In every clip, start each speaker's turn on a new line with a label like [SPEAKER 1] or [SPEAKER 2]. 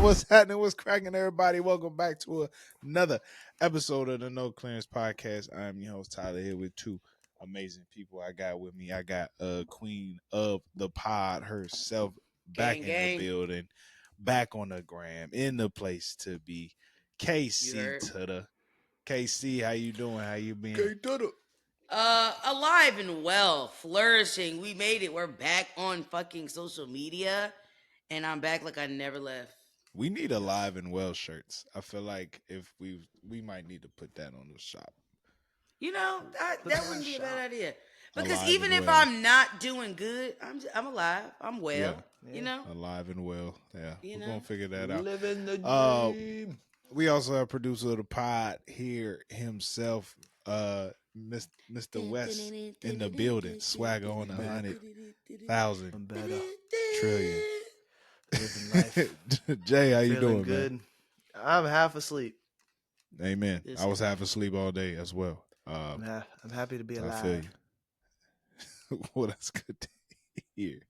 [SPEAKER 1] What's happening? What's cracking, everybody? Welcome back to another episode of the No Clearance Podcast. I'm your host, Tyler, here with two amazing people I got with me. I got queen of the pod herself back
[SPEAKER 2] Gang,
[SPEAKER 1] in the
[SPEAKER 2] gang.
[SPEAKER 1] building, back on the gram, in the place to be.
[SPEAKER 2] You
[SPEAKER 1] KC
[SPEAKER 2] heard?
[SPEAKER 1] to the KC, how you doing? How you been?
[SPEAKER 2] Alive and well, flourishing. We made it. We're back on fucking social media, and I'm back like I never left.
[SPEAKER 1] We need alive and well shirts. I feel like if we might need to put that on the shop.
[SPEAKER 2] You know, that wouldn't be a bad idea. Because
[SPEAKER 1] Alive
[SPEAKER 2] even
[SPEAKER 1] and
[SPEAKER 2] if
[SPEAKER 1] well.
[SPEAKER 2] I'm not doing good, I'm alive. I'm well.
[SPEAKER 1] Yeah.
[SPEAKER 2] You know.
[SPEAKER 1] Alive and well. Yeah.
[SPEAKER 2] You
[SPEAKER 1] We're
[SPEAKER 2] know?
[SPEAKER 1] gonna figure that out.
[SPEAKER 3] Living the
[SPEAKER 1] Uh,
[SPEAKER 3] dream.
[SPEAKER 1] We also have producer of the pod here himself, Mr. West in the building. Swagger on 100,000
[SPEAKER 3] I'm better.
[SPEAKER 1] trillion.
[SPEAKER 3] Living life.
[SPEAKER 1] Jay, how you
[SPEAKER 3] Feeling
[SPEAKER 1] doing,
[SPEAKER 3] good.
[SPEAKER 1] man?
[SPEAKER 3] I'm half asleep.
[SPEAKER 1] Amen.
[SPEAKER 2] This
[SPEAKER 1] I was
[SPEAKER 2] guy.
[SPEAKER 1] half asleep all day as well.
[SPEAKER 3] I'm happy to be
[SPEAKER 1] I
[SPEAKER 3] alive.
[SPEAKER 1] feel you. Well, that's good to hear.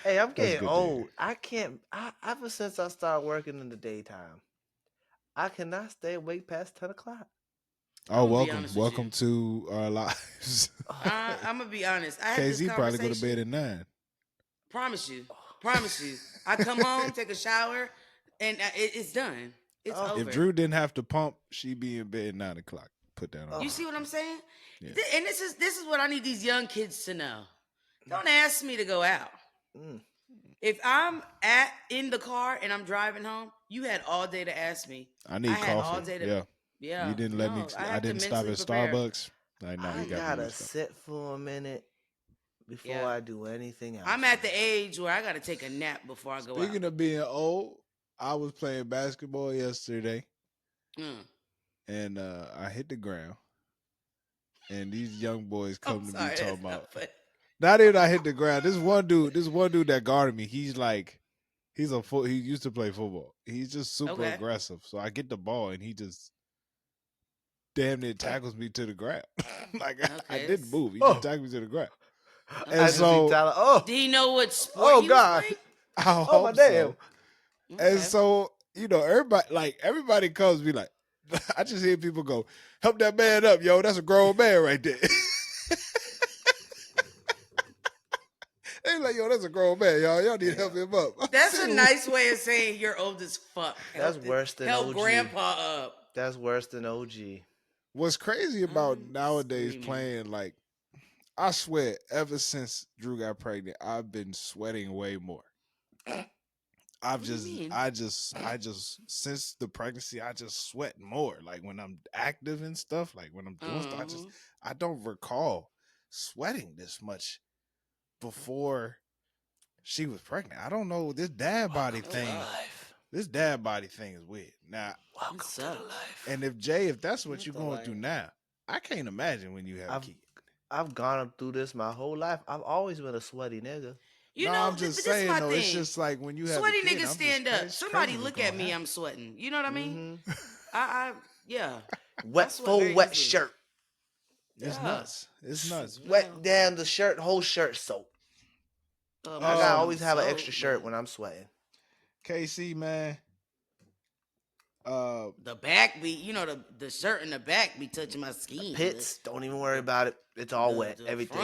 [SPEAKER 3] Hey, I'm
[SPEAKER 1] That's
[SPEAKER 3] getting
[SPEAKER 1] good to
[SPEAKER 3] old.
[SPEAKER 1] hear.
[SPEAKER 3] I can't. Ever since I started working in the daytime, I cannot stay awake past 10 o'clock.
[SPEAKER 1] Oh,
[SPEAKER 2] I'ma be honest with
[SPEAKER 1] welcome to our lives.
[SPEAKER 2] I'm gonna be honest. I had this
[SPEAKER 1] KZ probably go to
[SPEAKER 2] conversation.
[SPEAKER 1] bed at 9.
[SPEAKER 2] Promise you. I come home, take a shower, and it's done. It's
[SPEAKER 3] Oh.
[SPEAKER 2] over.
[SPEAKER 1] If Drew didn't have to pump, she'd be in bed at 9 o'clock. Put that on.
[SPEAKER 2] You see what I'm saying?
[SPEAKER 1] Yeah.
[SPEAKER 2] And this is what I need these young kids to know. Don't ask me to go out.
[SPEAKER 3] Mm.
[SPEAKER 2] If I'm in the car and I'm driving home, you had all day to ask me.
[SPEAKER 1] I need
[SPEAKER 2] had
[SPEAKER 1] coffee.
[SPEAKER 2] all day to,
[SPEAKER 1] Yeah.
[SPEAKER 2] yeah.
[SPEAKER 1] You didn't let me.
[SPEAKER 2] I
[SPEAKER 1] I
[SPEAKER 2] have to
[SPEAKER 1] didn't stop at
[SPEAKER 2] mentally prepare.
[SPEAKER 1] Starbucks. Like, no,
[SPEAKER 3] I
[SPEAKER 1] you got
[SPEAKER 3] gotta
[SPEAKER 1] me.
[SPEAKER 3] sit for a minute before
[SPEAKER 2] Yeah.
[SPEAKER 3] I do anything else.
[SPEAKER 2] I'm at the age where I got to take a nap before I go
[SPEAKER 1] Speaking
[SPEAKER 2] out.
[SPEAKER 1] of being old, I was playing basketball yesterday,
[SPEAKER 2] Mm.
[SPEAKER 1] and I hit the ground, and these young boys come
[SPEAKER 2] I'm
[SPEAKER 1] to
[SPEAKER 2] sorry,
[SPEAKER 1] me talking
[SPEAKER 2] that's
[SPEAKER 1] about.
[SPEAKER 2] not funny.
[SPEAKER 1] Not even I hit the ground. This one dude that guarded me. He's like, he used to play football. He's just super
[SPEAKER 2] Okay.
[SPEAKER 1] aggressive. So I get the ball, and he just damn near tackles me to the ground. Like I
[SPEAKER 2] Okay.
[SPEAKER 1] didn't move. He
[SPEAKER 3] Oh.
[SPEAKER 1] just tackled me to the ground.
[SPEAKER 2] Okay.
[SPEAKER 3] I just see Tyler. Oh,
[SPEAKER 2] Do you know what sport he
[SPEAKER 3] God.
[SPEAKER 2] was
[SPEAKER 1] I
[SPEAKER 3] Oh,
[SPEAKER 1] hope
[SPEAKER 3] my damn.
[SPEAKER 1] so.
[SPEAKER 2] playing?
[SPEAKER 1] And so, everybody comes to me like, I just hear people go, help that man up, yo. That's a grown man right there. They like, yo, that's a grown man, y'all. Y'all need to help him up.
[SPEAKER 2] That's a nice way of saying you're old as fuck.
[SPEAKER 3] That's worse than
[SPEAKER 2] help
[SPEAKER 3] OG.
[SPEAKER 2] grandpa up.
[SPEAKER 3] That's worse than OG.
[SPEAKER 1] What's crazy about
[SPEAKER 2] I'm
[SPEAKER 1] nowadays
[SPEAKER 2] screaming.
[SPEAKER 1] playing, like, I swear, ever since Drew got pregnant, I've been sweating way more.
[SPEAKER 2] What do you mean?
[SPEAKER 1] I just since the pregnancy, I just sweat more. Like when I'm active and stuff, like when I'm doing stuff, I don't recall sweating this much before she was pregnant. I don't know, this dad body thing. This dad body thing is weird. Now,
[SPEAKER 3] Welcome to the life.
[SPEAKER 1] and if that's what
[SPEAKER 2] What
[SPEAKER 1] you're
[SPEAKER 2] the
[SPEAKER 1] going
[SPEAKER 2] life?
[SPEAKER 1] through now, I can't imagine when you have a kid.
[SPEAKER 3] I've gone up through this my whole life. I've always been a sweaty nigga.
[SPEAKER 2] You
[SPEAKER 1] No,
[SPEAKER 2] know,
[SPEAKER 1] I'm just
[SPEAKER 2] this
[SPEAKER 1] saying
[SPEAKER 2] my
[SPEAKER 1] though.
[SPEAKER 2] thing.
[SPEAKER 1] It's just like when you have
[SPEAKER 2] Sweaty
[SPEAKER 1] a kid,
[SPEAKER 2] niggas
[SPEAKER 1] I'm
[SPEAKER 2] stand
[SPEAKER 1] just,
[SPEAKER 2] up.
[SPEAKER 1] it's
[SPEAKER 2] Somebody
[SPEAKER 1] crazy
[SPEAKER 2] look
[SPEAKER 1] what's
[SPEAKER 2] at me.
[SPEAKER 1] gonna
[SPEAKER 2] I'm sweating. You know what I mean?
[SPEAKER 3] Mhm.
[SPEAKER 2] Yeah.
[SPEAKER 3] Wet,
[SPEAKER 2] sweat
[SPEAKER 3] full
[SPEAKER 2] very
[SPEAKER 3] wet
[SPEAKER 2] easily.
[SPEAKER 3] shirt.
[SPEAKER 1] It's
[SPEAKER 2] Yeah.
[SPEAKER 1] nuts. It's nuts.
[SPEAKER 3] Wet down the shirt, whole shirt soaked. I gotta always have an extra shirt when I'm sweating.
[SPEAKER 1] KC, man.
[SPEAKER 2] The back be, you know, the shirt in the back be touching my skin.
[SPEAKER 3] Pits, don't even worry about it. It's all wet.
[SPEAKER 2] The
[SPEAKER 3] Everything.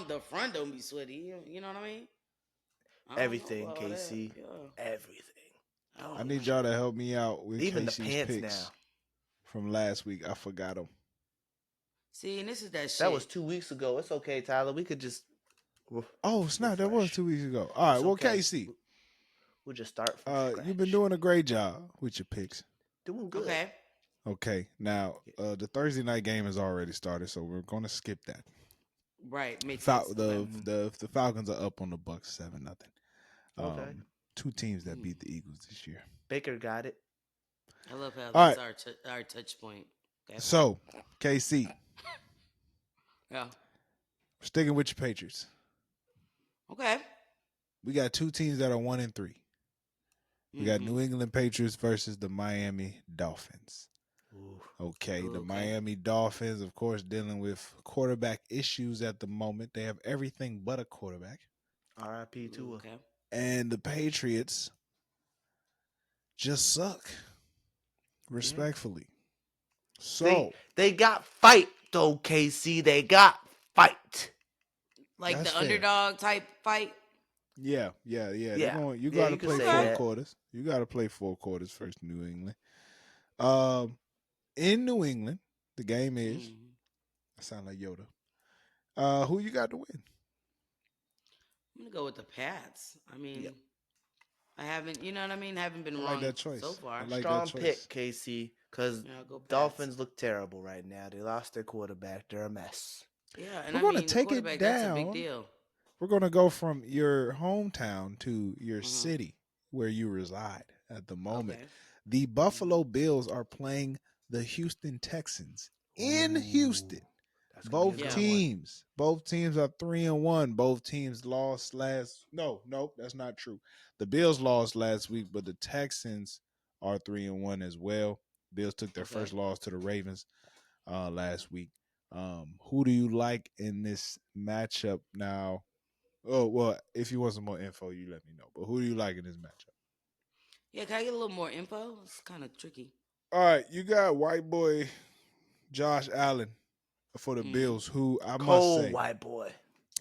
[SPEAKER 2] the front don't be sweaty. You know what I mean? I don't know
[SPEAKER 3] Everything,
[SPEAKER 2] about
[SPEAKER 3] KC.
[SPEAKER 2] that. Yeah.
[SPEAKER 3] Everything.
[SPEAKER 1] I need y'all to help me out with
[SPEAKER 3] Even the
[SPEAKER 1] Casey's
[SPEAKER 3] pants
[SPEAKER 1] picks
[SPEAKER 3] now.
[SPEAKER 1] from last week. I forgot them.
[SPEAKER 2] See, and this is that shit.
[SPEAKER 3] That was 2 weeks ago. It's okay, Tyler. We could just.
[SPEAKER 1] Oh snap! That was
[SPEAKER 3] refresh.
[SPEAKER 1] 2 weeks ago. All right.
[SPEAKER 3] It's
[SPEAKER 1] Well,
[SPEAKER 3] okay.
[SPEAKER 1] KC,
[SPEAKER 3] We'll just start from scratch.
[SPEAKER 1] you've been doing a great job with your picks.
[SPEAKER 3] Doing good.
[SPEAKER 2] Okay.
[SPEAKER 1] Okay. Now, the Thursday night game has already started, so we're going to skip that.
[SPEAKER 2] Right. Makes sense.
[SPEAKER 1] The Falcons are up on the Bucks 7-0.
[SPEAKER 3] Okay.
[SPEAKER 1] Two teams that beat the Eagles this year.
[SPEAKER 3] Baker got it.
[SPEAKER 2] I love how
[SPEAKER 1] All
[SPEAKER 2] that's our touch point. Okay.
[SPEAKER 1] So, KC,
[SPEAKER 2] Yeah.
[SPEAKER 1] sticking with your Patriots.
[SPEAKER 2] Okay.
[SPEAKER 1] We got two teams that are 1-3. We got New England Patriots versus the Miami Dolphins.
[SPEAKER 3] Ooh.
[SPEAKER 1] Okay, the
[SPEAKER 2] Okay.
[SPEAKER 1] Miami Dolphins, of course, dealing with quarterback issues at the moment. They have everything but a quarterback.
[SPEAKER 3] R.I.P. Tua.
[SPEAKER 2] Okay.
[SPEAKER 1] And the Patriots just suck.
[SPEAKER 3] Yeah.
[SPEAKER 1] Respectfully.
[SPEAKER 3] They
[SPEAKER 1] So
[SPEAKER 3] they got fight though, KC. They got fight.
[SPEAKER 2] Like
[SPEAKER 1] that's
[SPEAKER 2] the
[SPEAKER 1] fair.
[SPEAKER 2] underdog type fight.
[SPEAKER 1] Yeah. They're
[SPEAKER 3] Yeah.
[SPEAKER 1] going. You
[SPEAKER 3] Yeah,
[SPEAKER 1] got to
[SPEAKER 3] you could
[SPEAKER 1] play
[SPEAKER 3] say
[SPEAKER 2] Okay.
[SPEAKER 1] four
[SPEAKER 3] that.
[SPEAKER 1] quarters. You got to play four quarters first, New England. Um, in New England, the game is.
[SPEAKER 2] Mm.
[SPEAKER 1] I sound like Yoda. Who you got to win?
[SPEAKER 2] I'm gonna go with the Pats. I
[SPEAKER 3] Yep.
[SPEAKER 2] mean, I haven't, you know what I mean? Haven't been
[SPEAKER 1] I like
[SPEAKER 2] wrong
[SPEAKER 1] that
[SPEAKER 2] so
[SPEAKER 1] choice. I
[SPEAKER 2] far.
[SPEAKER 1] like that
[SPEAKER 3] Strong
[SPEAKER 1] choice.
[SPEAKER 3] pick, KC, because
[SPEAKER 2] Yeah, I'll go Pats.
[SPEAKER 3] Dolphins look terrible right now. They lost their quarterback. They're a mess.
[SPEAKER 2] Yeah, and
[SPEAKER 1] We're
[SPEAKER 2] I
[SPEAKER 1] going to
[SPEAKER 2] mean the
[SPEAKER 1] take it
[SPEAKER 2] quarterback. That's a big
[SPEAKER 1] down.
[SPEAKER 2] deal.
[SPEAKER 1] We're going to go from your hometown to your
[SPEAKER 2] Uh-huh.
[SPEAKER 1] city where you reside at the moment.
[SPEAKER 2] Okay.
[SPEAKER 1] The
[SPEAKER 2] Mhm.
[SPEAKER 1] Buffalo Bills are playing the Houston Texans in
[SPEAKER 3] Ooh,
[SPEAKER 1] Houston.
[SPEAKER 3] that's gonna be a
[SPEAKER 2] Yeah.
[SPEAKER 3] good one.
[SPEAKER 1] Both teams are 3-1. Both teams lost last. No, that's not true. The Bills lost last week, but the Texans are 3-1 as well. Bills took their
[SPEAKER 2] Okay.
[SPEAKER 1] first loss to the Ravens last week. Who do you like in this matchup now? Oh well, if you want some more info, you let me know. But who do you like in this matchup?
[SPEAKER 2] Yeah, can I get a little more info? It's kind of tricky.
[SPEAKER 1] All right, you got white boy Josh Allen for the
[SPEAKER 2] Mm.
[SPEAKER 1] Bills, who I must
[SPEAKER 3] Cold
[SPEAKER 1] say
[SPEAKER 3] white boy.
[SPEAKER 2] Okay.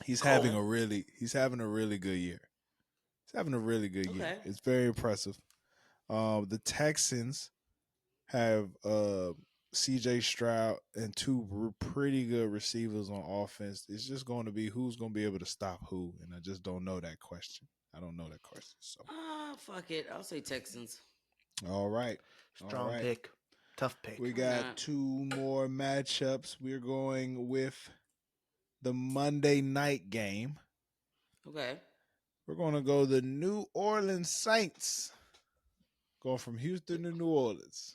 [SPEAKER 1] he's having a really good year. He's having a really good year.
[SPEAKER 2] Okay.
[SPEAKER 1] It's very impressive. The Texans have C.J. Stroud and two pretty good receivers on offense. It's just going to be who's going to be able to stop who, and I just don't know that question. I don't know that question. So,
[SPEAKER 2] Fuck it. I'll say Texans.
[SPEAKER 1] all right, all
[SPEAKER 3] Strong
[SPEAKER 1] right.
[SPEAKER 3] pick. Tough pick.
[SPEAKER 1] We
[SPEAKER 2] Why
[SPEAKER 1] got
[SPEAKER 2] not?
[SPEAKER 1] two more matchups. We're going with the Monday night game.
[SPEAKER 2] Okay.
[SPEAKER 1] We're going to go the New Orleans Saints. Going from Houston to New Orleans.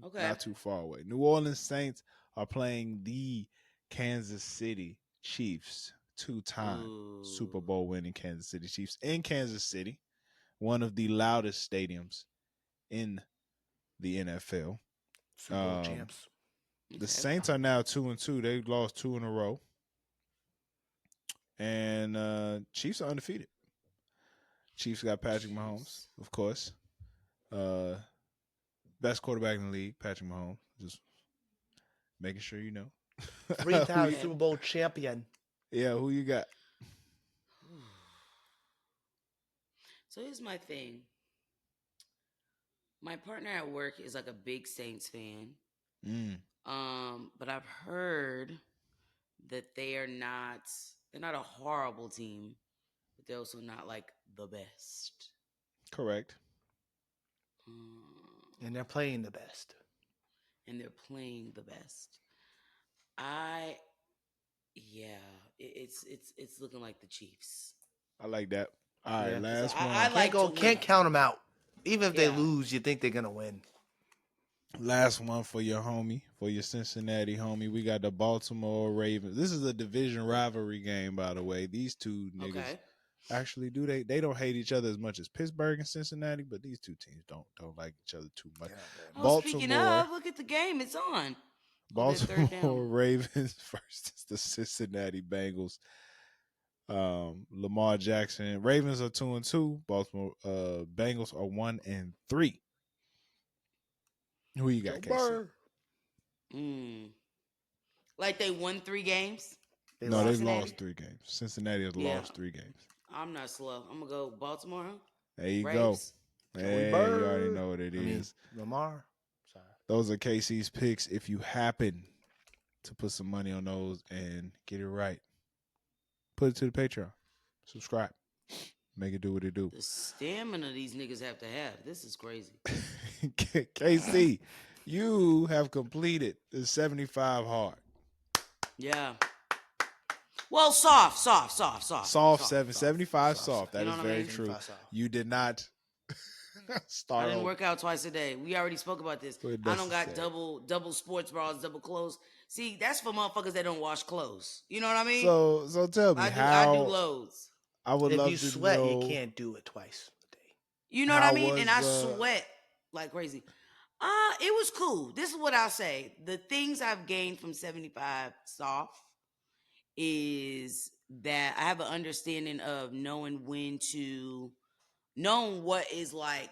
[SPEAKER 2] Okay.
[SPEAKER 1] Not too far away. New Orleans Saints are playing the Kansas City Chiefs, two-time
[SPEAKER 2] Ooh.
[SPEAKER 1] Super Bowl winning Kansas City Chiefs in Kansas City, one of the loudest stadiums in the NFL.
[SPEAKER 3] Super Bowl
[SPEAKER 1] Um,
[SPEAKER 3] champs.
[SPEAKER 1] the
[SPEAKER 2] Okay.
[SPEAKER 1] Saints are now 2-2. They've lost two in a row. And Chiefs are undefeated. Chiefs got Patrick Mahomes,
[SPEAKER 2] Chiefs.
[SPEAKER 1] of course. Uh, best quarterback in the league, Patrick Mahomes. Just making sure you know. who
[SPEAKER 3] Three-time
[SPEAKER 1] you,
[SPEAKER 2] Okay.
[SPEAKER 3] Super Bowl champion.
[SPEAKER 1] yeah, who you got?
[SPEAKER 2] So here's my thing. My partner at work is like a big Saints fan.
[SPEAKER 1] Mm,
[SPEAKER 2] But I've heard that they're not a horrible team, but they're also not like the best.
[SPEAKER 1] correct.
[SPEAKER 3] And
[SPEAKER 2] Um,
[SPEAKER 3] they're playing the best.
[SPEAKER 2] and they're playing the best. I yeah, it's looking like the Chiefs.
[SPEAKER 1] I like that. All right,
[SPEAKER 3] Yeah.
[SPEAKER 2] Because
[SPEAKER 1] last
[SPEAKER 2] I
[SPEAKER 1] one.
[SPEAKER 2] like to
[SPEAKER 3] Can't
[SPEAKER 2] win.
[SPEAKER 3] count them out. Even if they
[SPEAKER 2] Yeah.
[SPEAKER 3] lose, you think they're gonna win.
[SPEAKER 1] Last one for your homie, for your Cincinnati homie. We got the Baltimore Ravens. This is a division rivalry game, by the way. These two niggas
[SPEAKER 2] Okay.
[SPEAKER 1] actually do they don't hate each other as much as Pittsburgh and Cincinnati, but these two teams don't like each other too much.
[SPEAKER 3] They're not very
[SPEAKER 2] Oh,
[SPEAKER 3] much.
[SPEAKER 2] speaking
[SPEAKER 1] Baltimore,
[SPEAKER 2] of, look at the game. It's on. Oh, they're third down.
[SPEAKER 1] Baltimore Ravens versus the Cincinnati Bengals. Lamar Jackson. Ravens are 2-2. Baltimore Bengals are 1-3. Who you
[SPEAKER 3] Joe
[SPEAKER 1] got, KC?
[SPEAKER 3] Burr.
[SPEAKER 2] Mm. Like they won 3 games.
[SPEAKER 3] They
[SPEAKER 1] No, they
[SPEAKER 3] lost
[SPEAKER 2] Cincinnati.
[SPEAKER 1] lost
[SPEAKER 3] three.
[SPEAKER 1] 3 games. Cincinnati has
[SPEAKER 2] Yeah.
[SPEAKER 1] lost 3 games.
[SPEAKER 2] I'm not slow. I'm gonna go Baltimore. Huh?
[SPEAKER 1] There you go.
[SPEAKER 2] Braves.
[SPEAKER 3] Joey
[SPEAKER 1] Hey, you already
[SPEAKER 3] Burr.
[SPEAKER 1] know what it
[SPEAKER 3] I mean
[SPEAKER 1] is.
[SPEAKER 3] Lamar. Sorry.
[SPEAKER 1] Those are KC's picks. If you happen to put some money on those and get it right, put it to the Patreon. Subscribe. Make it do what it do.
[SPEAKER 2] The stamina these niggas have to have. This is crazy.
[SPEAKER 1] KC, you have completed the 75 hard.
[SPEAKER 2] Yeah. Well,
[SPEAKER 1] Soft 75
[SPEAKER 3] Soft
[SPEAKER 1] soft.
[SPEAKER 3] side.
[SPEAKER 2] You
[SPEAKER 1] That
[SPEAKER 2] know
[SPEAKER 1] is
[SPEAKER 2] what I
[SPEAKER 1] very
[SPEAKER 2] mean?
[SPEAKER 1] true.
[SPEAKER 3] 75 soft.
[SPEAKER 1] You did not
[SPEAKER 2] I
[SPEAKER 1] start
[SPEAKER 2] didn't
[SPEAKER 1] over
[SPEAKER 2] work out twice a day. We already spoke about this.
[SPEAKER 1] with
[SPEAKER 2] I don't got
[SPEAKER 1] necessary.
[SPEAKER 2] double sports bras, double clothes. See, that's for motherfuckers that don't wash clothes. You know what I mean?
[SPEAKER 1] So tell me
[SPEAKER 2] I do
[SPEAKER 1] how.
[SPEAKER 2] loads.
[SPEAKER 1] I would
[SPEAKER 3] If you
[SPEAKER 1] love to
[SPEAKER 3] sweat, you
[SPEAKER 1] know
[SPEAKER 3] can't do it twice a day.
[SPEAKER 2] You know what I
[SPEAKER 1] how
[SPEAKER 2] mean? And
[SPEAKER 1] was
[SPEAKER 2] I sweat like crazy. It was cool. This is what I'll say. The things I've gained from 75 soft is that I have an understanding of knowing what is like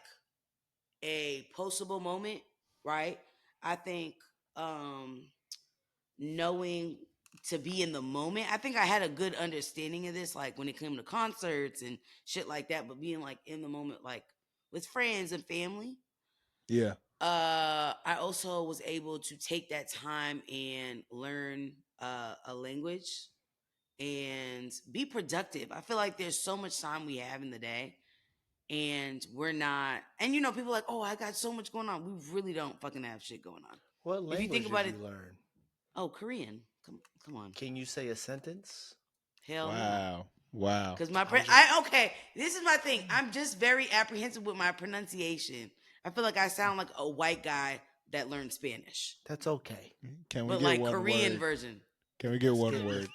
[SPEAKER 2] a postable moment, right? I think um knowing to be in the moment. I think I had a good understanding of this, like when it came to concerts and shit like that, but being like in the moment, like with friends and family.
[SPEAKER 1] Yeah.
[SPEAKER 2] I also was able to take that time and learn a language and be productive. I feel like there's so much time we have in the day and we're not, and people are like, oh, I got so much going on. We really don't fucking have shit going on.
[SPEAKER 3] What
[SPEAKER 2] If you think
[SPEAKER 3] language did
[SPEAKER 2] about it,
[SPEAKER 3] you learn?
[SPEAKER 2] oh, Korean. Come on.
[SPEAKER 3] Can you say a sentence?
[SPEAKER 2] Hell no.
[SPEAKER 1] Wow. Wow.
[SPEAKER 2] Because okay, this is my thing. I'm just very apprehensive with my pronunciation. I feel like I sound like a white guy that learned Spanish,
[SPEAKER 3] That's okay.
[SPEAKER 1] Can we
[SPEAKER 2] but
[SPEAKER 1] get
[SPEAKER 2] like
[SPEAKER 1] one
[SPEAKER 2] Korean
[SPEAKER 1] word?
[SPEAKER 2] version.
[SPEAKER 1] Can we get
[SPEAKER 3] Let's
[SPEAKER 1] one
[SPEAKER 3] get
[SPEAKER 1] word?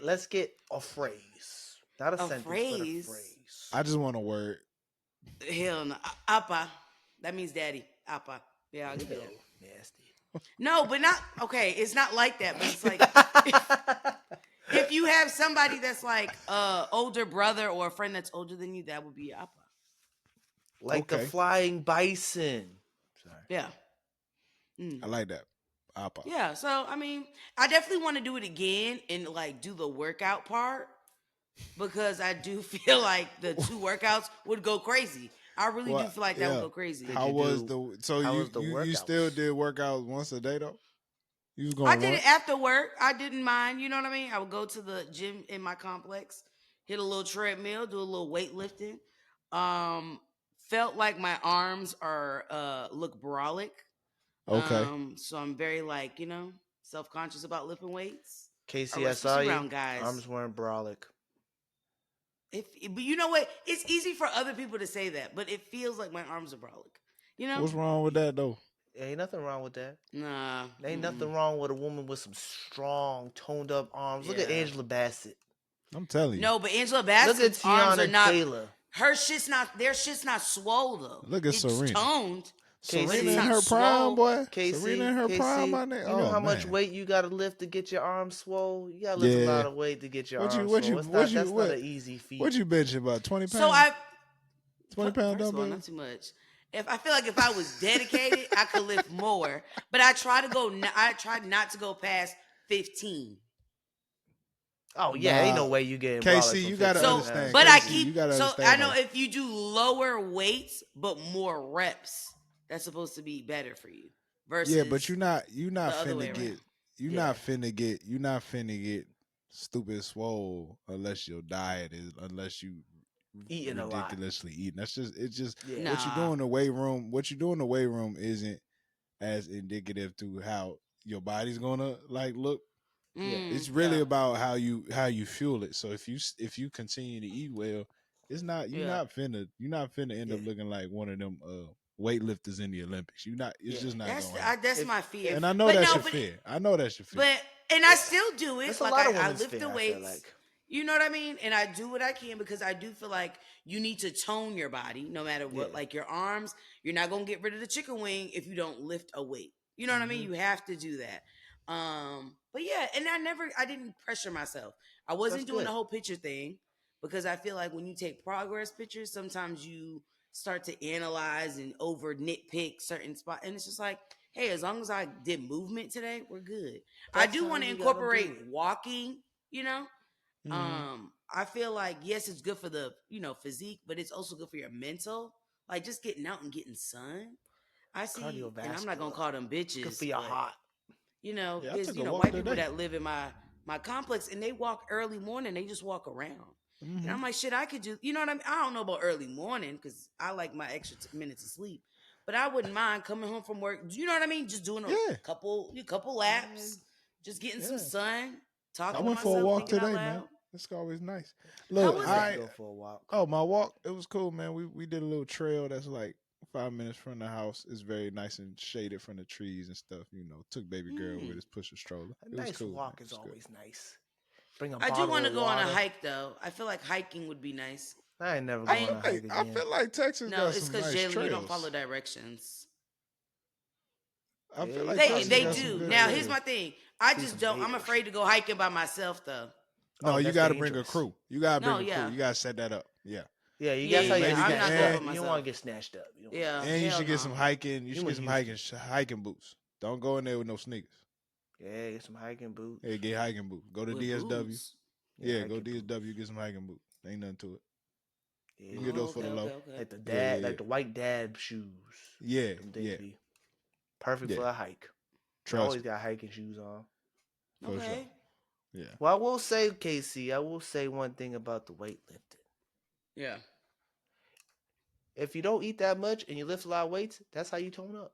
[SPEAKER 3] let's get a phrase. Not a
[SPEAKER 2] A
[SPEAKER 3] sentence, but a
[SPEAKER 2] phrase?
[SPEAKER 3] phrase.
[SPEAKER 1] I just want a word.
[SPEAKER 2] Hell no. Appa. That means daddy. Appa. Yeah, I'll give you
[SPEAKER 3] Ew,
[SPEAKER 2] that.
[SPEAKER 3] nasty.
[SPEAKER 2] No, but not okay. It's not like that. But it's like if you have somebody that's like older brother or a friend that's older than you, that would be Appa.
[SPEAKER 3] Like the
[SPEAKER 1] Okay.
[SPEAKER 3] flying bison. Sorry.
[SPEAKER 2] Yeah.
[SPEAKER 1] I like that. Appa.
[SPEAKER 2] Yeah, so I mean, I definitely want to do it again and like do the workout part because I do feel like the two workouts would go crazy. I really do
[SPEAKER 1] Well,
[SPEAKER 2] feel like that would
[SPEAKER 1] yeah.
[SPEAKER 2] go crazy.
[SPEAKER 3] Did
[SPEAKER 1] How
[SPEAKER 3] you
[SPEAKER 1] was
[SPEAKER 3] do?
[SPEAKER 1] the so
[SPEAKER 3] How
[SPEAKER 1] you
[SPEAKER 3] was the
[SPEAKER 1] you still
[SPEAKER 3] workouts?
[SPEAKER 1] did workouts once a day though? You was
[SPEAKER 2] I
[SPEAKER 1] going
[SPEAKER 2] did
[SPEAKER 1] once?
[SPEAKER 2] it after work. I didn't mind. You know what I mean? I would go to the gym in my complex, hit a little treadmill, do a little weightlifting. Um, felt like my arms are look brolic.
[SPEAKER 1] Okay.
[SPEAKER 2] So I'm very like self conscious about lifting weights,
[SPEAKER 3] Casey,
[SPEAKER 2] or
[SPEAKER 3] I saw
[SPEAKER 2] especially
[SPEAKER 3] you.
[SPEAKER 2] around guys.
[SPEAKER 3] Arms weren't brolic.
[SPEAKER 2] But you know what? It's easy for other people to say that, but it feels like my arms are brolic. You know?
[SPEAKER 1] What's wrong with that though?
[SPEAKER 3] Ain't nothing wrong with that.
[SPEAKER 2] Nah.
[SPEAKER 3] Ain't
[SPEAKER 2] Mm-mm.
[SPEAKER 3] nothing wrong with a woman with some strong, toned up arms. Look at
[SPEAKER 2] Yeah.
[SPEAKER 3] Angela Bassett.
[SPEAKER 1] I'm telling you.
[SPEAKER 2] No, but Angela
[SPEAKER 3] Look at
[SPEAKER 2] Bassett's arms are
[SPEAKER 3] Tiana
[SPEAKER 2] not.
[SPEAKER 3] Taylor.
[SPEAKER 2] Her shit's not. Their shit's not swole though.
[SPEAKER 1] Look at
[SPEAKER 2] It's
[SPEAKER 1] Serena.
[SPEAKER 2] toned, but
[SPEAKER 1] Serena
[SPEAKER 2] it's
[SPEAKER 3] Casey,
[SPEAKER 1] in
[SPEAKER 2] not
[SPEAKER 1] her prime,
[SPEAKER 2] swole.
[SPEAKER 1] boy. Serena in her prime,
[SPEAKER 3] Casey,
[SPEAKER 1] my nigga.
[SPEAKER 3] you know
[SPEAKER 1] Oh
[SPEAKER 3] how much
[SPEAKER 1] man.
[SPEAKER 3] weight you gotta lift to get your arms swole? You gotta lift a
[SPEAKER 1] Yeah.
[SPEAKER 3] lot of weight to get your
[SPEAKER 1] What you
[SPEAKER 3] arms
[SPEAKER 1] what you
[SPEAKER 3] swole.
[SPEAKER 1] what you
[SPEAKER 3] That's not
[SPEAKER 1] what
[SPEAKER 3] an easy feat.
[SPEAKER 1] what you benching about 20
[SPEAKER 2] So
[SPEAKER 1] pounds? 20-pound
[SPEAKER 2] first of all,
[SPEAKER 1] dumbbell?
[SPEAKER 2] not too much. If I feel like if I was dedicated, I could lift more. But I try to go. I try not to go past 15.
[SPEAKER 3] Oh yeah, ain't
[SPEAKER 1] Nah.
[SPEAKER 3] no way you getting
[SPEAKER 1] KC,
[SPEAKER 3] brolic from
[SPEAKER 1] you gotta
[SPEAKER 3] 15
[SPEAKER 2] So,
[SPEAKER 3] pounds.
[SPEAKER 1] understand.
[SPEAKER 2] but I
[SPEAKER 1] KC,
[SPEAKER 2] keep.
[SPEAKER 1] you gotta
[SPEAKER 2] So I
[SPEAKER 1] understand
[SPEAKER 2] know
[SPEAKER 1] though.
[SPEAKER 2] if you do lower weights but more reps, that's supposed to be better for you.
[SPEAKER 1] Yeah, but
[SPEAKER 2] Versus
[SPEAKER 1] you not
[SPEAKER 2] the other way
[SPEAKER 1] finna
[SPEAKER 2] around.
[SPEAKER 1] get
[SPEAKER 3] Yeah.
[SPEAKER 1] you not finna get stupid swole unless your diet is unless you
[SPEAKER 3] Eating a lot.
[SPEAKER 1] ridiculously eating. That's just it's just
[SPEAKER 3] Yeah.
[SPEAKER 1] what you do
[SPEAKER 2] Nah.
[SPEAKER 1] in the weight room. What you do in the weight room isn't as indicative to how your body's gonna like look.
[SPEAKER 3] Yeah.
[SPEAKER 1] It's really
[SPEAKER 2] Yeah.
[SPEAKER 1] about how you fuel it. So if you continue to eat well, it's not
[SPEAKER 2] Yeah.
[SPEAKER 1] you're not finna end up
[SPEAKER 3] Yeah.
[SPEAKER 1] looking like one of them weightlifters in the Olympics. You not it's
[SPEAKER 3] Yeah.
[SPEAKER 1] just not gonna happen.
[SPEAKER 2] That's
[SPEAKER 3] If
[SPEAKER 2] my fear.
[SPEAKER 1] And I know
[SPEAKER 2] But
[SPEAKER 1] that's
[SPEAKER 2] no,
[SPEAKER 1] your fear. I know that's your fear.
[SPEAKER 2] but and I
[SPEAKER 3] Yeah.
[SPEAKER 2] still do it.
[SPEAKER 3] That's a
[SPEAKER 2] Like
[SPEAKER 3] lot of
[SPEAKER 2] I
[SPEAKER 3] women's
[SPEAKER 2] lift the
[SPEAKER 3] fear, I feel
[SPEAKER 2] weights.
[SPEAKER 3] like.
[SPEAKER 2] You know what I mean? And I do what I can because I do feel like you need to tone your body no matter what.
[SPEAKER 3] Yeah.
[SPEAKER 2] Like your arms, you're not gonna get rid of the chicken wing if you don't lift a weight. You know what I mean?
[SPEAKER 3] Mm-hmm.
[SPEAKER 2] You have to do that. But yeah, and I didn't pressure myself. I
[SPEAKER 3] That's
[SPEAKER 2] wasn't doing
[SPEAKER 3] good.
[SPEAKER 2] the whole picture thing because I feel like when you take progress pictures, sometimes you start to analyze and over nitpick certain spots. And it's just like, hey, as long as I did movement today, we're good. I
[SPEAKER 3] That's
[SPEAKER 2] do
[SPEAKER 3] how
[SPEAKER 2] want to
[SPEAKER 3] you gotta
[SPEAKER 2] incorporate
[SPEAKER 3] do it.
[SPEAKER 2] walking, you know.
[SPEAKER 1] Hmm.
[SPEAKER 2] I feel like yes, it's good for the physique, but it's also good for your mental. Like just getting out and getting sun. I see, and I'm not gonna
[SPEAKER 3] Cardiovascular.
[SPEAKER 2] call them
[SPEAKER 3] It's good
[SPEAKER 2] bitches,
[SPEAKER 3] for your
[SPEAKER 2] but
[SPEAKER 3] heart.
[SPEAKER 1] Yeah, I
[SPEAKER 2] there's
[SPEAKER 1] took a walk
[SPEAKER 2] white people
[SPEAKER 1] today.
[SPEAKER 2] that live in my complex and they walk early morning. They just walk around, and
[SPEAKER 1] Hmm.
[SPEAKER 2] I'm like, shit, I could do. You know what I mean? I don't know about early morning because I like my extra minutes of sleep, but I wouldn't mind coming home from work. You know what I mean? Just doing a
[SPEAKER 1] Yeah,
[SPEAKER 2] couple laps, just getting some
[SPEAKER 1] yeah.
[SPEAKER 2] sun,
[SPEAKER 1] I
[SPEAKER 2] talking to
[SPEAKER 1] went for a
[SPEAKER 2] myself,
[SPEAKER 1] walk
[SPEAKER 2] thinking out
[SPEAKER 1] today, man.
[SPEAKER 2] loud.
[SPEAKER 1] It's always nice.
[SPEAKER 2] How
[SPEAKER 1] Look,
[SPEAKER 2] was
[SPEAKER 3] I need to
[SPEAKER 2] that?
[SPEAKER 3] go for a walk.
[SPEAKER 1] my walk, it was cool, man. We did a little trail that's like 5 minutes from the house. It's very nice and shaded from the trees and stuff. Took baby girl with
[SPEAKER 2] Mm.
[SPEAKER 1] his pusher stroller.
[SPEAKER 3] A
[SPEAKER 1] It was
[SPEAKER 3] nice
[SPEAKER 1] cool, man.
[SPEAKER 3] walk
[SPEAKER 1] It
[SPEAKER 3] is
[SPEAKER 1] was good.
[SPEAKER 3] always nice. Bring a
[SPEAKER 2] I do want
[SPEAKER 3] bottle
[SPEAKER 2] to
[SPEAKER 3] of
[SPEAKER 2] go on a
[SPEAKER 3] water.
[SPEAKER 2] hike though. I feel like hiking would be nice.
[SPEAKER 3] I ain't never
[SPEAKER 2] I
[SPEAKER 3] going
[SPEAKER 2] ain't.
[SPEAKER 3] on a hike
[SPEAKER 1] I
[SPEAKER 3] again.
[SPEAKER 1] feel like Texas
[SPEAKER 2] No,
[SPEAKER 1] got
[SPEAKER 2] it's
[SPEAKER 1] some
[SPEAKER 2] because
[SPEAKER 1] nice
[SPEAKER 2] Jalen, you don't follow
[SPEAKER 1] trails.
[SPEAKER 2] directions.
[SPEAKER 1] I
[SPEAKER 3] Yeah,
[SPEAKER 1] feel
[SPEAKER 3] you
[SPEAKER 1] like
[SPEAKER 2] They
[SPEAKER 1] Texas
[SPEAKER 3] probably
[SPEAKER 2] they
[SPEAKER 1] got
[SPEAKER 3] will.
[SPEAKER 1] some
[SPEAKER 2] do.
[SPEAKER 1] good
[SPEAKER 2] Now here's
[SPEAKER 1] trails.
[SPEAKER 2] my thing. I
[SPEAKER 3] See
[SPEAKER 2] just
[SPEAKER 3] some
[SPEAKER 2] don't. I'm
[SPEAKER 3] bears.
[SPEAKER 2] afraid to go hiking by myself though.
[SPEAKER 1] No,
[SPEAKER 3] Oh,
[SPEAKER 1] you
[SPEAKER 3] that's
[SPEAKER 1] got to bring a
[SPEAKER 3] dangerous.
[SPEAKER 1] crew. You got to
[SPEAKER 2] No,
[SPEAKER 1] bring a crew.
[SPEAKER 2] yeah.
[SPEAKER 1] You got to set that up. Yeah.
[SPEAKER 3] Yeah, you
[SPEAKER 2] Yeah,
[SPEAKER 3] that's how
[SPEAKER 2] yeah,
[SPEAKER 3] you
[SPEAKER 1] Maybe
[SPEAKER 2] yeah.
[SPEAKER 3] get
[SPEAKER 2] I'm
[SPEAKER 1] get
[SPEAKER 2] not
[SPEAKER 3] snatched
[SPEAKER 2] doing it
[SPEAKER 3] up.
[SPEAKER 2] for
[SPEAKER 1] and
[SPEAKER 3] You don't want
[SPEAKER 2] myself.
[SPEAKER 3] to get snatched up. You don't want
[SPEAKER 2] Yeah,
[SPEAKER 1] you
[SPEAKER 2] hell
[SPEAKER 1] should get some
[SPEAKER 2] no.
[SPEAKER 1] hiking. You
[SPEAKER 3] You
[SPEAKER 1] should get
[SPEAKER 3] want
[SPEAKER 1] some
[SPEAKER 3] Houston.
[SPEAKER 1] hiking boots. Don't go in there with no sneakers.
[SPEAKER 3] Yeah, get some hiking boots.
[SPEAKER 1] Hey, get hiking boots. Go to
[SPEAKER 2] With
[SPEAKER 1] DSW.
[SPEAKER 2] boots.
[SPEAKER 3] Yeah,
[SPEAKER 1] Yeah, go
[SPEAKER 3] hiking boots.
[SPEAKER 1] DSW. Get some hiking boots. Ain't nothing to it. You can
[SPEAKER 3] Yeah,
[SPEAKER 1] get
[SPEAKER 2] Oh,
[SPEAKER 1] those for
[SPEAKER 2] okay,
[SPEAKER 1] the
[SPEAKER 2] okay,
[SPEAKER 1] low.
[SPEAKER 2] okay.
[SPEAKER 3] like the
[SPEAKER 1] Yeah, yeah,
[SPEAKER 3] dad,
[SPEAKER 1] yeah.
[SPEAKER 3] like the white dad shoes.
[SPEAKER 1] Yeah,
[SPEAKER 3] Them things
[SPEAKER 1] yeah,
[SPEAKER 3] be perfect
[SPEAKER 1] yeah.
[SPEAKER 3] for a hike. I
[SPEAKER 1] Trust
[SPEAKER 3] always
[SPEAKER 1] me,
[SPEAKER 3] got hiking shoes on.
[SPEAKER 1] for sure.
[SPEAKER 2] Okay.
[SPEAKER 1] Yeah.
[SPEAKER 3] Well, I will say, Casey, I will say one thing about the weightlifting.
[SPEAKER 2] Yeah.
[SPEAKER 3] If you don't eat that much and you lift a lot of weights, that's how you tone up.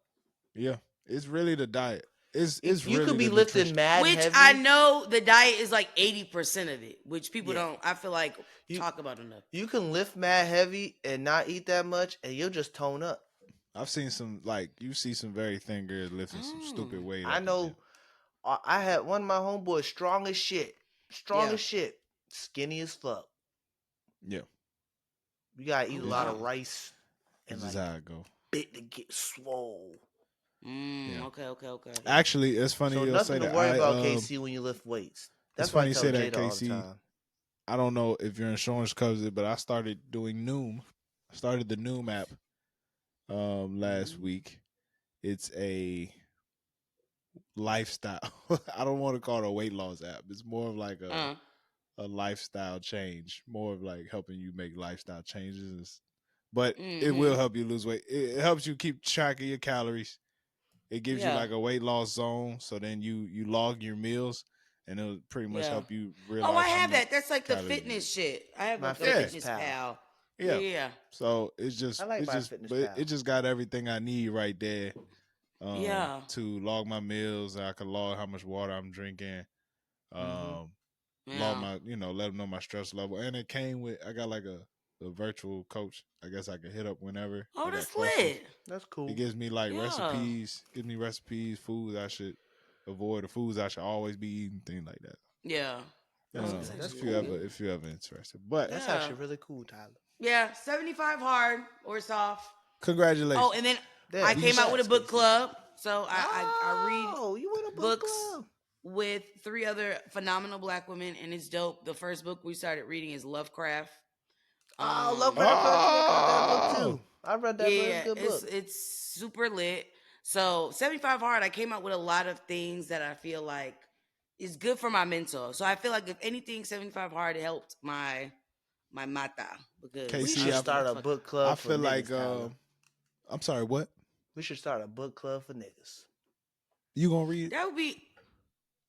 [SPEAKER 1] Yeah, it's really the diet. It's
[SPEAKER 3] You
[SPEAKER 1] really
[SPEAKER 3] could be
[SPEAKER 1] the
[SPEAKER 3] lifting
[SPEAKER 1] nutrition.
[SPEAKER 3] mad
[SPEAKER 2] Which I
[SPEAKER 3] heavy.
[SPEAKER 2] know the diet is like 80% of it, which people
[SPEAKER 3] Yeah.
[SPEAKER 2] don't, I feel like,
[SPEAKER 3] You
[SPEAKER 2] talk about enough.
[SPEAKER 3] you can lift mad heavy and not eat that much, and you'll just tone up.
[SPEAKER 1] I've seen some like you see some very thin girls lifting some
[SPEAKER 2] Oh.
[SPEAKER 1] stupid weight
[SPEAKER 3] I
[SPEAKER 1] at the gym.
[SPEAKER 3] know. I had one of my homeboys strong as shit, strong
[SPEAKER 2] Yeah.
[SPEAKER 3] as shit, skinny as fuck.
[SPEAKER 1] Yeah,
[SPEAKER 3] You gotta
[SPEAKER 2] Oh,
[SPEAKER 3] eat a
[SPEAKER 1] it's
[SPEAKER 3] lot
[SPEAKER 2] wow.
[SPEAKER 3] of rice and
[SPEAKER 1] it's just
[SPEAKER 3] like
[SPEAKER 1] how it go.
[SPEAKER 3] bit to get swole.
[SPEAKER 1] Yeah,
[SPEAKER 2] Okay, okay, okay.
[SPEAKER 1] actually, it's funny
[SPEAKER 3] So
[SPEAKER 1] you'll say
[SPEAKER 3] nothing to
[SPEAKER 1] that.
[SPEAKER 3] worry about, KC, when you lift weights.
[SPEAKER 1] It's
[SPEAKER 3] That's what I
[SPEAKER 1] funny you
[SPEAKER 3] tell
[SPEAKER 1] say that,
[SPEAKER 3] Jada all the
[SPEAKER 1] KC.
[SPEAKER 3] time.
[SPEAKER 1] I don't know if your insurance covers it, but I started doing Noom. I started the Noom app last
[SPEAKER 2] Mm.
[SPEAKER 1] week. It's a lifestyle. I don't want to call it a weight loss app. It's more of like
[SPEAKER 2] Uh,
[SPEAKER 1] a lifestyle change, more of like helping you make lifestyle changes. But it will
[SPEAKER 2] mm-hmm.
[SPEAKER 1] help you lose weight. It helps you keep track of your calories. It gives you
[SPEAKER 2] Yeah,
[SPEAKER 1] like a weight loss zone, so then you log your meals, and it'll pretty much
[SPEAKER 2] yeah.
[SPEAKER 1] help you
[SPEAKER 2] Oh, I
[SPEAKER 1] realize how
[SPEAKER 2] have
[SPEAKER 1] many
[SPEAKER 2] that. That's like the
[SPEAKER 1] calories you
[SPEAKER 2] fitness
[SPEAKER 1] eat.
[SPEAKER 2] shit. I have
[SPEAKER 3] My
[SPEAKER 2] like a
[SPEAKER 1] Yeah,
[SPEAKER 3] Fitness
[SPEAKER 2] fitness
[SPEAKER 3] Pal.
[SPEAKER 2] pal. Yeah,
[SPEAKER 1] yeah.
[SPEAKER 2] yeah,
[SPEAKER 1] So
[SPEAKER 3] I like my Fitness Pal.
[SPEAKER 1] it just got everything I need right there.
[SPEAKER 2] yeah.
[SPEAKER 1] To log my meals. I can log how much water I'm drinking.
[SPEAKER 3] Mm-hmm.
[SPEAKER 1] Um, log
[SPEAKER 2] Yeah.
[SPEAKER 1] my, let them know my stress level. And it came with, I got like a virtual coach. I guess I can hit up whenever
[SPEAKER 2] Oh,
[SPEAKER 1] I got
[SPEAKER 2] that's
[SPEAKER 1] questions.
[SPEAKER 2] lit.
[SPEAKER 3] That's
[SPEAKER 1] It
[SPEAKER 3] cool.
[SPEAKER 1] gives me like
[SPEAKER 2] Yeah.
[SPEAKER 1] gives me recipes, foods I should avoid, the foods I should always be eating, things like that.
[SPEAKER 2] Yeah. That's
[SPEAKER 3] That's
[SPEAKER 2] actually
[SPEAKER 1] If
[SPEAKER 2] really
[SPEAKER 1] you
[SPEAKER 3] cool.
[SPEAKER 2] good.
[SPEAKER 1] ever interested. But
[SPEAKER 3] That's
[SPEAKER 2] Yeah.
[SPEAKER 3] actually really cool, Tyler.
[SPEAKER 2] Yeah. 75 hard or soft. Oh,
[SPEAKER 1] congratulations.
[SPEAKER 2] and then I
[SPEAKER 3] Damn,
[SPEAKER 2] came out with a
[SPEAKER 3] congrats,
[SPEAKER 2] book
[SPEAKER 3] Casey.
[SPEAKER 2] club. So I read
[SPEAKER 3] Oh, you in a book
[SPEAKER 2] books
[SPEAKER 3] club?
[SPEAKER 2] with three other phenomenal black women, and it's dope. The first book we started reading is Lovecraft.
[SPEAKER 3] Oh,
[SPEAKER 2] Um,
[SPEAKER 3] Lovecraft Country. I got that book
[SPEAKER 1] Oh,
[SPEAKER 3] too. I read that book. It's a
[SPEAKER 2] yeah,
[SPEAKER 3] good book.
[SPEAKER 2] it's super lit. So 75 hard, I came out with a lot of things that I feel like is good for my mental. So I feel like if anything, 75 hard helped my mata because
[SPEAKER 3] We
[SPEAKER 1] KC,
[SPEAKER 2] I
[SPEAKER 3] should
[SPEAKER 2] was
[SPEAKER 3] start
[SPEAKER 2] like,
[SPEAKER 3] a
[SPEAKER 2] fuck.
[SPEAKER 3] book
[SPEAKER 1] I
[SPEAKER 3] club for
[SPEAKER 1] feel like,
[SPEAKER 3] niggas, Tyler.
[SPEAKER 1] I'm sorry, what?
[SPEAKER 3] We should start a book club for niggas.
[SPEAKER 1] You gonna read it?
[SPEAKER 2] That would be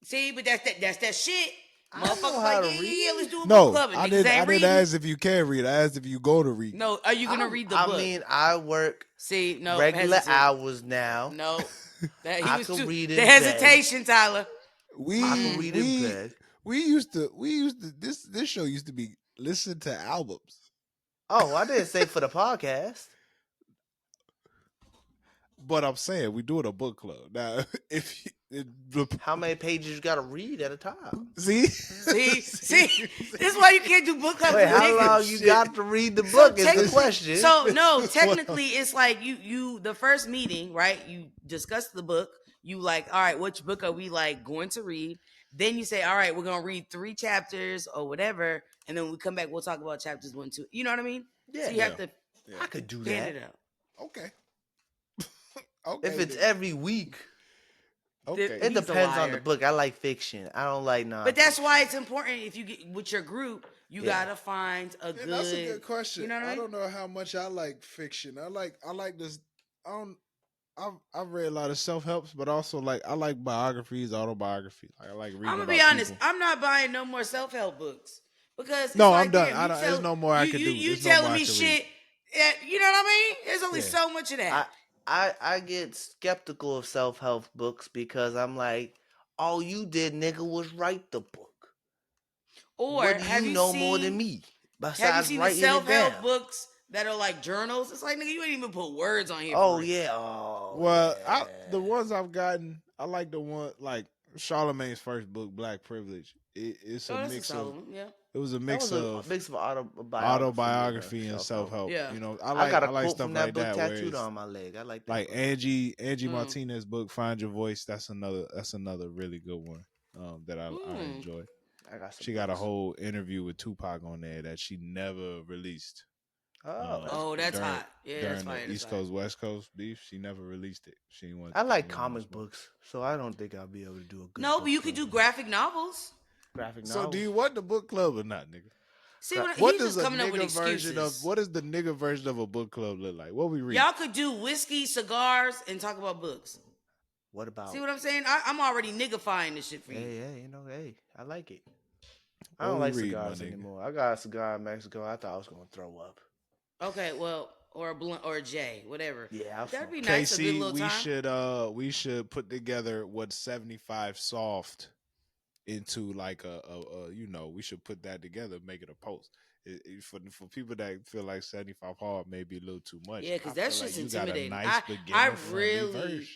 [SPEAKER 2] see, but that's that shit.
[SPEAKER 3] I know
[SPEAKER 2] Motherfuckers
[SPEAKER 3] how
[SPEAKER 2] like,
[SPEAKER 3] to
[SPEAKER 2] yeah, let's
[SPEAKER 3] read.
[SPEAKER 2] do a book
[SPEAKER 1] No,
[SPEAKER 2] club, and niggas
[SPEAKER 1] I
[SPEAKER 2] ain't
[SPEAKER 1] didn't
[SPEAKER 2] reading.
[SPEAKER 1] ask if you can read. I asked if you go to read.
[SPEAKER 2] No, are you gonna read the book?
[SPEAKER 3] I work
[SPEAKER 2] See, no,
[SPEAKER 3] regular
[SPEAKER 2] hesitant.
[SPEAKER 3] hours now.
[SPEAKER 2] No, that he
[SPEAKER 3] I
[SPEAKER 2] was
[SPEAKER 3] can
[SPEAKER 2] too
[SPEAKER 3] read
[SPEAKER 2] the
[SPEAKER 3] in bed.
[SPEAKER 2] hesitation, Tyler.
[SPEAKER 3] I can
[SPEAKER 2] Mm-mm.
[SPEAKER 3] read in
[SPEAKER 1] we
[SPEAKER 3] bed.
[SPEAKER 1] we used to this show used to be listen to albums.
[SPEAKER 3] Oh, I didn't say for the podcast.
[SPEAKER 1] But I'm saying we doing a book club now. If
[SPEAKER 3] How many pages you got to read at a time?
[SPEAKER 1] see,
[SPEAKER 2] See, this is why you can't do book clubs
[SPEAKER 3] Wait,
[SPEAKER 2] with
[SPEAKER 3] how
[SPEAKER 2] niggas.
[SPEAKER 3] long you
[SPEAKER 1] Shit.
[SPEAKER 3] got to read the
[SPEAKER 2] So
[SPEAKER 3] book is the
[SPEAKER 2] technically,
[SPEAKER 3] question.
[SPEAKER 2] so no, technically, it's like you the first meeting, right? You discuss the book. You like, all right, which book are we like going to read? Then you say, all right, we're gonna read 3 chapters or whatever, and then when we come back, we'll talk about chapters 1, 2. You know what I mean? So
[SPEAKER 3] Yeah,
[SPEAKER 2] you have
[SPEAKER 1] yeah,
[SPEAKER 2] to
[SPEAKER 1] yeah.
[SPEAKER 3] I could do
[SPEAKER 2] pan
[SPEAKER 3] that.
[SPEAKER 2] it out.
[SPEAKER 1] Okay,
[SPEAKER 3] If
[SPEAKER 1] okay,
[SPEAKER 3] it's
[SPEAKER 1] then.
[SPEAKER 3] every week.
[SPEAKER 1] Okay.
[SPEAKER 3] It
[SPEAKER 2] He's a
[SPEAKER 3] depends on the
[SPEAKER 2] liar.
[SPEAKER 3] book. I like fiction. I don't like nonfiction.
[SPEAKER 2] But that's why it's important if you get with your group, you
[SPEAKER 3] Yeah.
[SPEAKER 2] gotta find a
[SPEAKER 1] Yeah, that's a
[SPEAKER 2] good.
[SPEAKER 1] good question.
[SPEAKER 2] You know what I
[SPEAKER 1] I
[SPEAKER 2] mean?
[SPEAKER 1] don't know how much I like fiction. I like this. I don't. I've read a lot of self helps, but also like I like biographies, autobiographies. Like, I like
[SPEAKER 2] I'm
[SPEAKER 1] reading
[SPEAKER 2] gonna be
[SPEAKER 1] about
[SPEAKER 2] honest.
[SPEAKER 1] people.
[SPEAKER 2] I'm not buying no more self help books because it's
[SPEAKER 1] No, I'm
[SPEAKER 2] like,
[SPEAKER 1] done.
[SPEAKER 2] damn,
[SPEAKER 1] I
[SPEAKER 2] you
[SPEAKER 1] don't. There's
[SPEAKER 2] tell
[SPEAKER 1] no more I could do.
[SPEAKER 2] you
[SPEAKER 1] There's no more
[SPEAKER 2] telling
[SPEAKER 1] I
[SPEAKER 2] me
[SPEAKER 1] could read.
[SPEAKER 2] shit. You know what I mean? There's only
[SPEAKER 1] Yeah.
[SPEAKER 2] so much of that.
[SPEAKER 3] I get skeptical of self help books because I'm like, all you did, nigga, was write the book.
[SPEAKER 2] Or
[SPEAKER 3] What do you know more than me
[SPEAKER 2] have you
[SPEAKER 3] besides
[SPEAKER 2] seen the
[SPEAKER 3] writing
[SPEAKER 2] self
[SPEAKER 3] it
[SPEAKER 2] help
[SPEAKER 3] down?
[SPEAKER 2] books that are like journals? It's like nigga, you ain't even put words on here for
[SPEAKER 3] Oh
[SPEAKER 2] real.
[SPEAKER 3] yeah, oh
[SPEAKER 1] Well, the
[SPEAKER 3] yeah.
[SPEAKER 1] ones I've gotten, I like the one like Charlemagne's first book, Black Privilege. It's a
[SPEAKER 2] Oh, that's a
[SPEAKER 1] mix of.
[SPEAKER 2] solid one. Yeah.
[SPEAKER 1] It was a
[SPEAKER 3] That
[SPEAKER 1] mix
[SPEAKER 3] was a
[SPEAKER 1] of
[SPEAKER 3] mix of autobiography
[SPEAKER 1] autobiography and
[SPEAKER 3] self
[SPEAKER 1] self
[SPEAKER 3] help.
[SPEAKER 1] help.
[SPEAKER 2] Yeah.
[SPEAKER 3] I got a
[SPEAKER 1] I like
[SPEAKER 3] quote
[SPEAKER 1] stuff
[SPEAKER 3] from that
[SPEAKER 1] like
[SPEAKER 3] book
[SPEAKER 1] that where
[SPEAKER 3] tattooed
[SPEAKER 1] it's
[SPEAKER 3] on my leg. I like that
[SPEAKER 1] like
[SPEAKER 3] book.
[SPEAKER 1] Angie
[SPEAKER 2] Mm.
[SPEAKER 1] Martinez's book, Find Your Voice. That's another really good one that I
[SPEAKER 2] Mm.
[SPEAKER 1] enjoy.
[SPEAKER 3] I got some
[SPEAKER 1] She got a
[SPEAKER 3] books.
[SPEAKER 1] whole interview with Tupac on there that she never released.
[SPEAKER 3] Oh, that's
[SPEAKER 2] Oh,
[SPEAKER 3] cool.
[SPEAKER 2] that's
[SPEAKER 1] During
[SPEAKER 2] hot. Yeah, that's
[SPEAKER 1] during the
[SPEAKER 2] fire. That's
[SPEAKER 1] East
[SPEAKER 2] fire.
[SPEAKER 1] Coast West Coast beef, she never released it.
[SPEAKER 3] I
[SPEAKER 1] She
[SPEAKER 3] like
[SPEAKER 1] didn't want to
[SPEAKER 3] comic
[SPEAKER 1] smoke.
[SPEAKER 3] books, so I don't think I'll be able to do a good
[SPEAKER 2] No, but
[SPEAKER 3] book
[SPEAKER 2] you could
[SPEAKER 3] club
[SPEAKER 2] do
[SPEAKER 3] with her.
[SPEAKER 2] graphic novels.
[SPEAKER 3] Graphic
[SPEAKER 1] So do
[SPEAKER 3] novels.
[SPEAKER 1] you want the book club or not, nigga?
[SPEAKER 2] See what
[SPEAKER 3] What?
[SPEAKER 2] he's just coming up with excuses.
[SPEAKER 1] What does the nigga version of a book club look like? What we read?
[SPEAKER 2] Y'all could do whiskey, cigars, and talk about books.
[SPEAKER 3] What
[SPEAKER 2] See
[SPEAKER 3] about?
[SPEAKER 2] what I'm saying? I'm already niggifying this shit for you.
[SPEAKER 3] Hey, hey, hey, I like it. I
[SPEAKER 1] What
[SPEAKER 3] don't
[SPEAKER 1] we
[SPEAKER 3] like
[SPEAKER 1] read, my
[SPEAKER 3] cigars
[SPEAKER 1] nigga?
[SPEAKER 3] anymore. I got a cigar in Mexico. I thought I was gonna throw up.
[SPEAKER 2] Okay, well, or a blunt or a J, whatever.
[SPEAKER 3] Yeah, I'll
[SPEAKER 2] But that'd
[SPEAKER 3] smoke
[SPEAKER 2] be
[SPEAKER 3] it.
[SPEAKER 2] nice, a good
[SPEAKER 1] KC,
[SPEAKER 2] little time.
[SPEAKER 1] we should put together what 75 soft into like we should put that together, make it a post. For people that feel like 75 hard may be a little too much,
[SPEAKER 2] Yeah, because
[SPEAKER 1] I
[SPEAKER 2] that
[SPEAKER 1] feel like
[SPEAKER 2] shit's
[SPEAKER 1] you got a
[SPEAKER 2] intimidating.
[SPEAKER 1] nice
[SPEAKER 2] I
[SPEAKER 1] beginner friendly
[SPEAKER 2] really
[SPEAKER 1] version.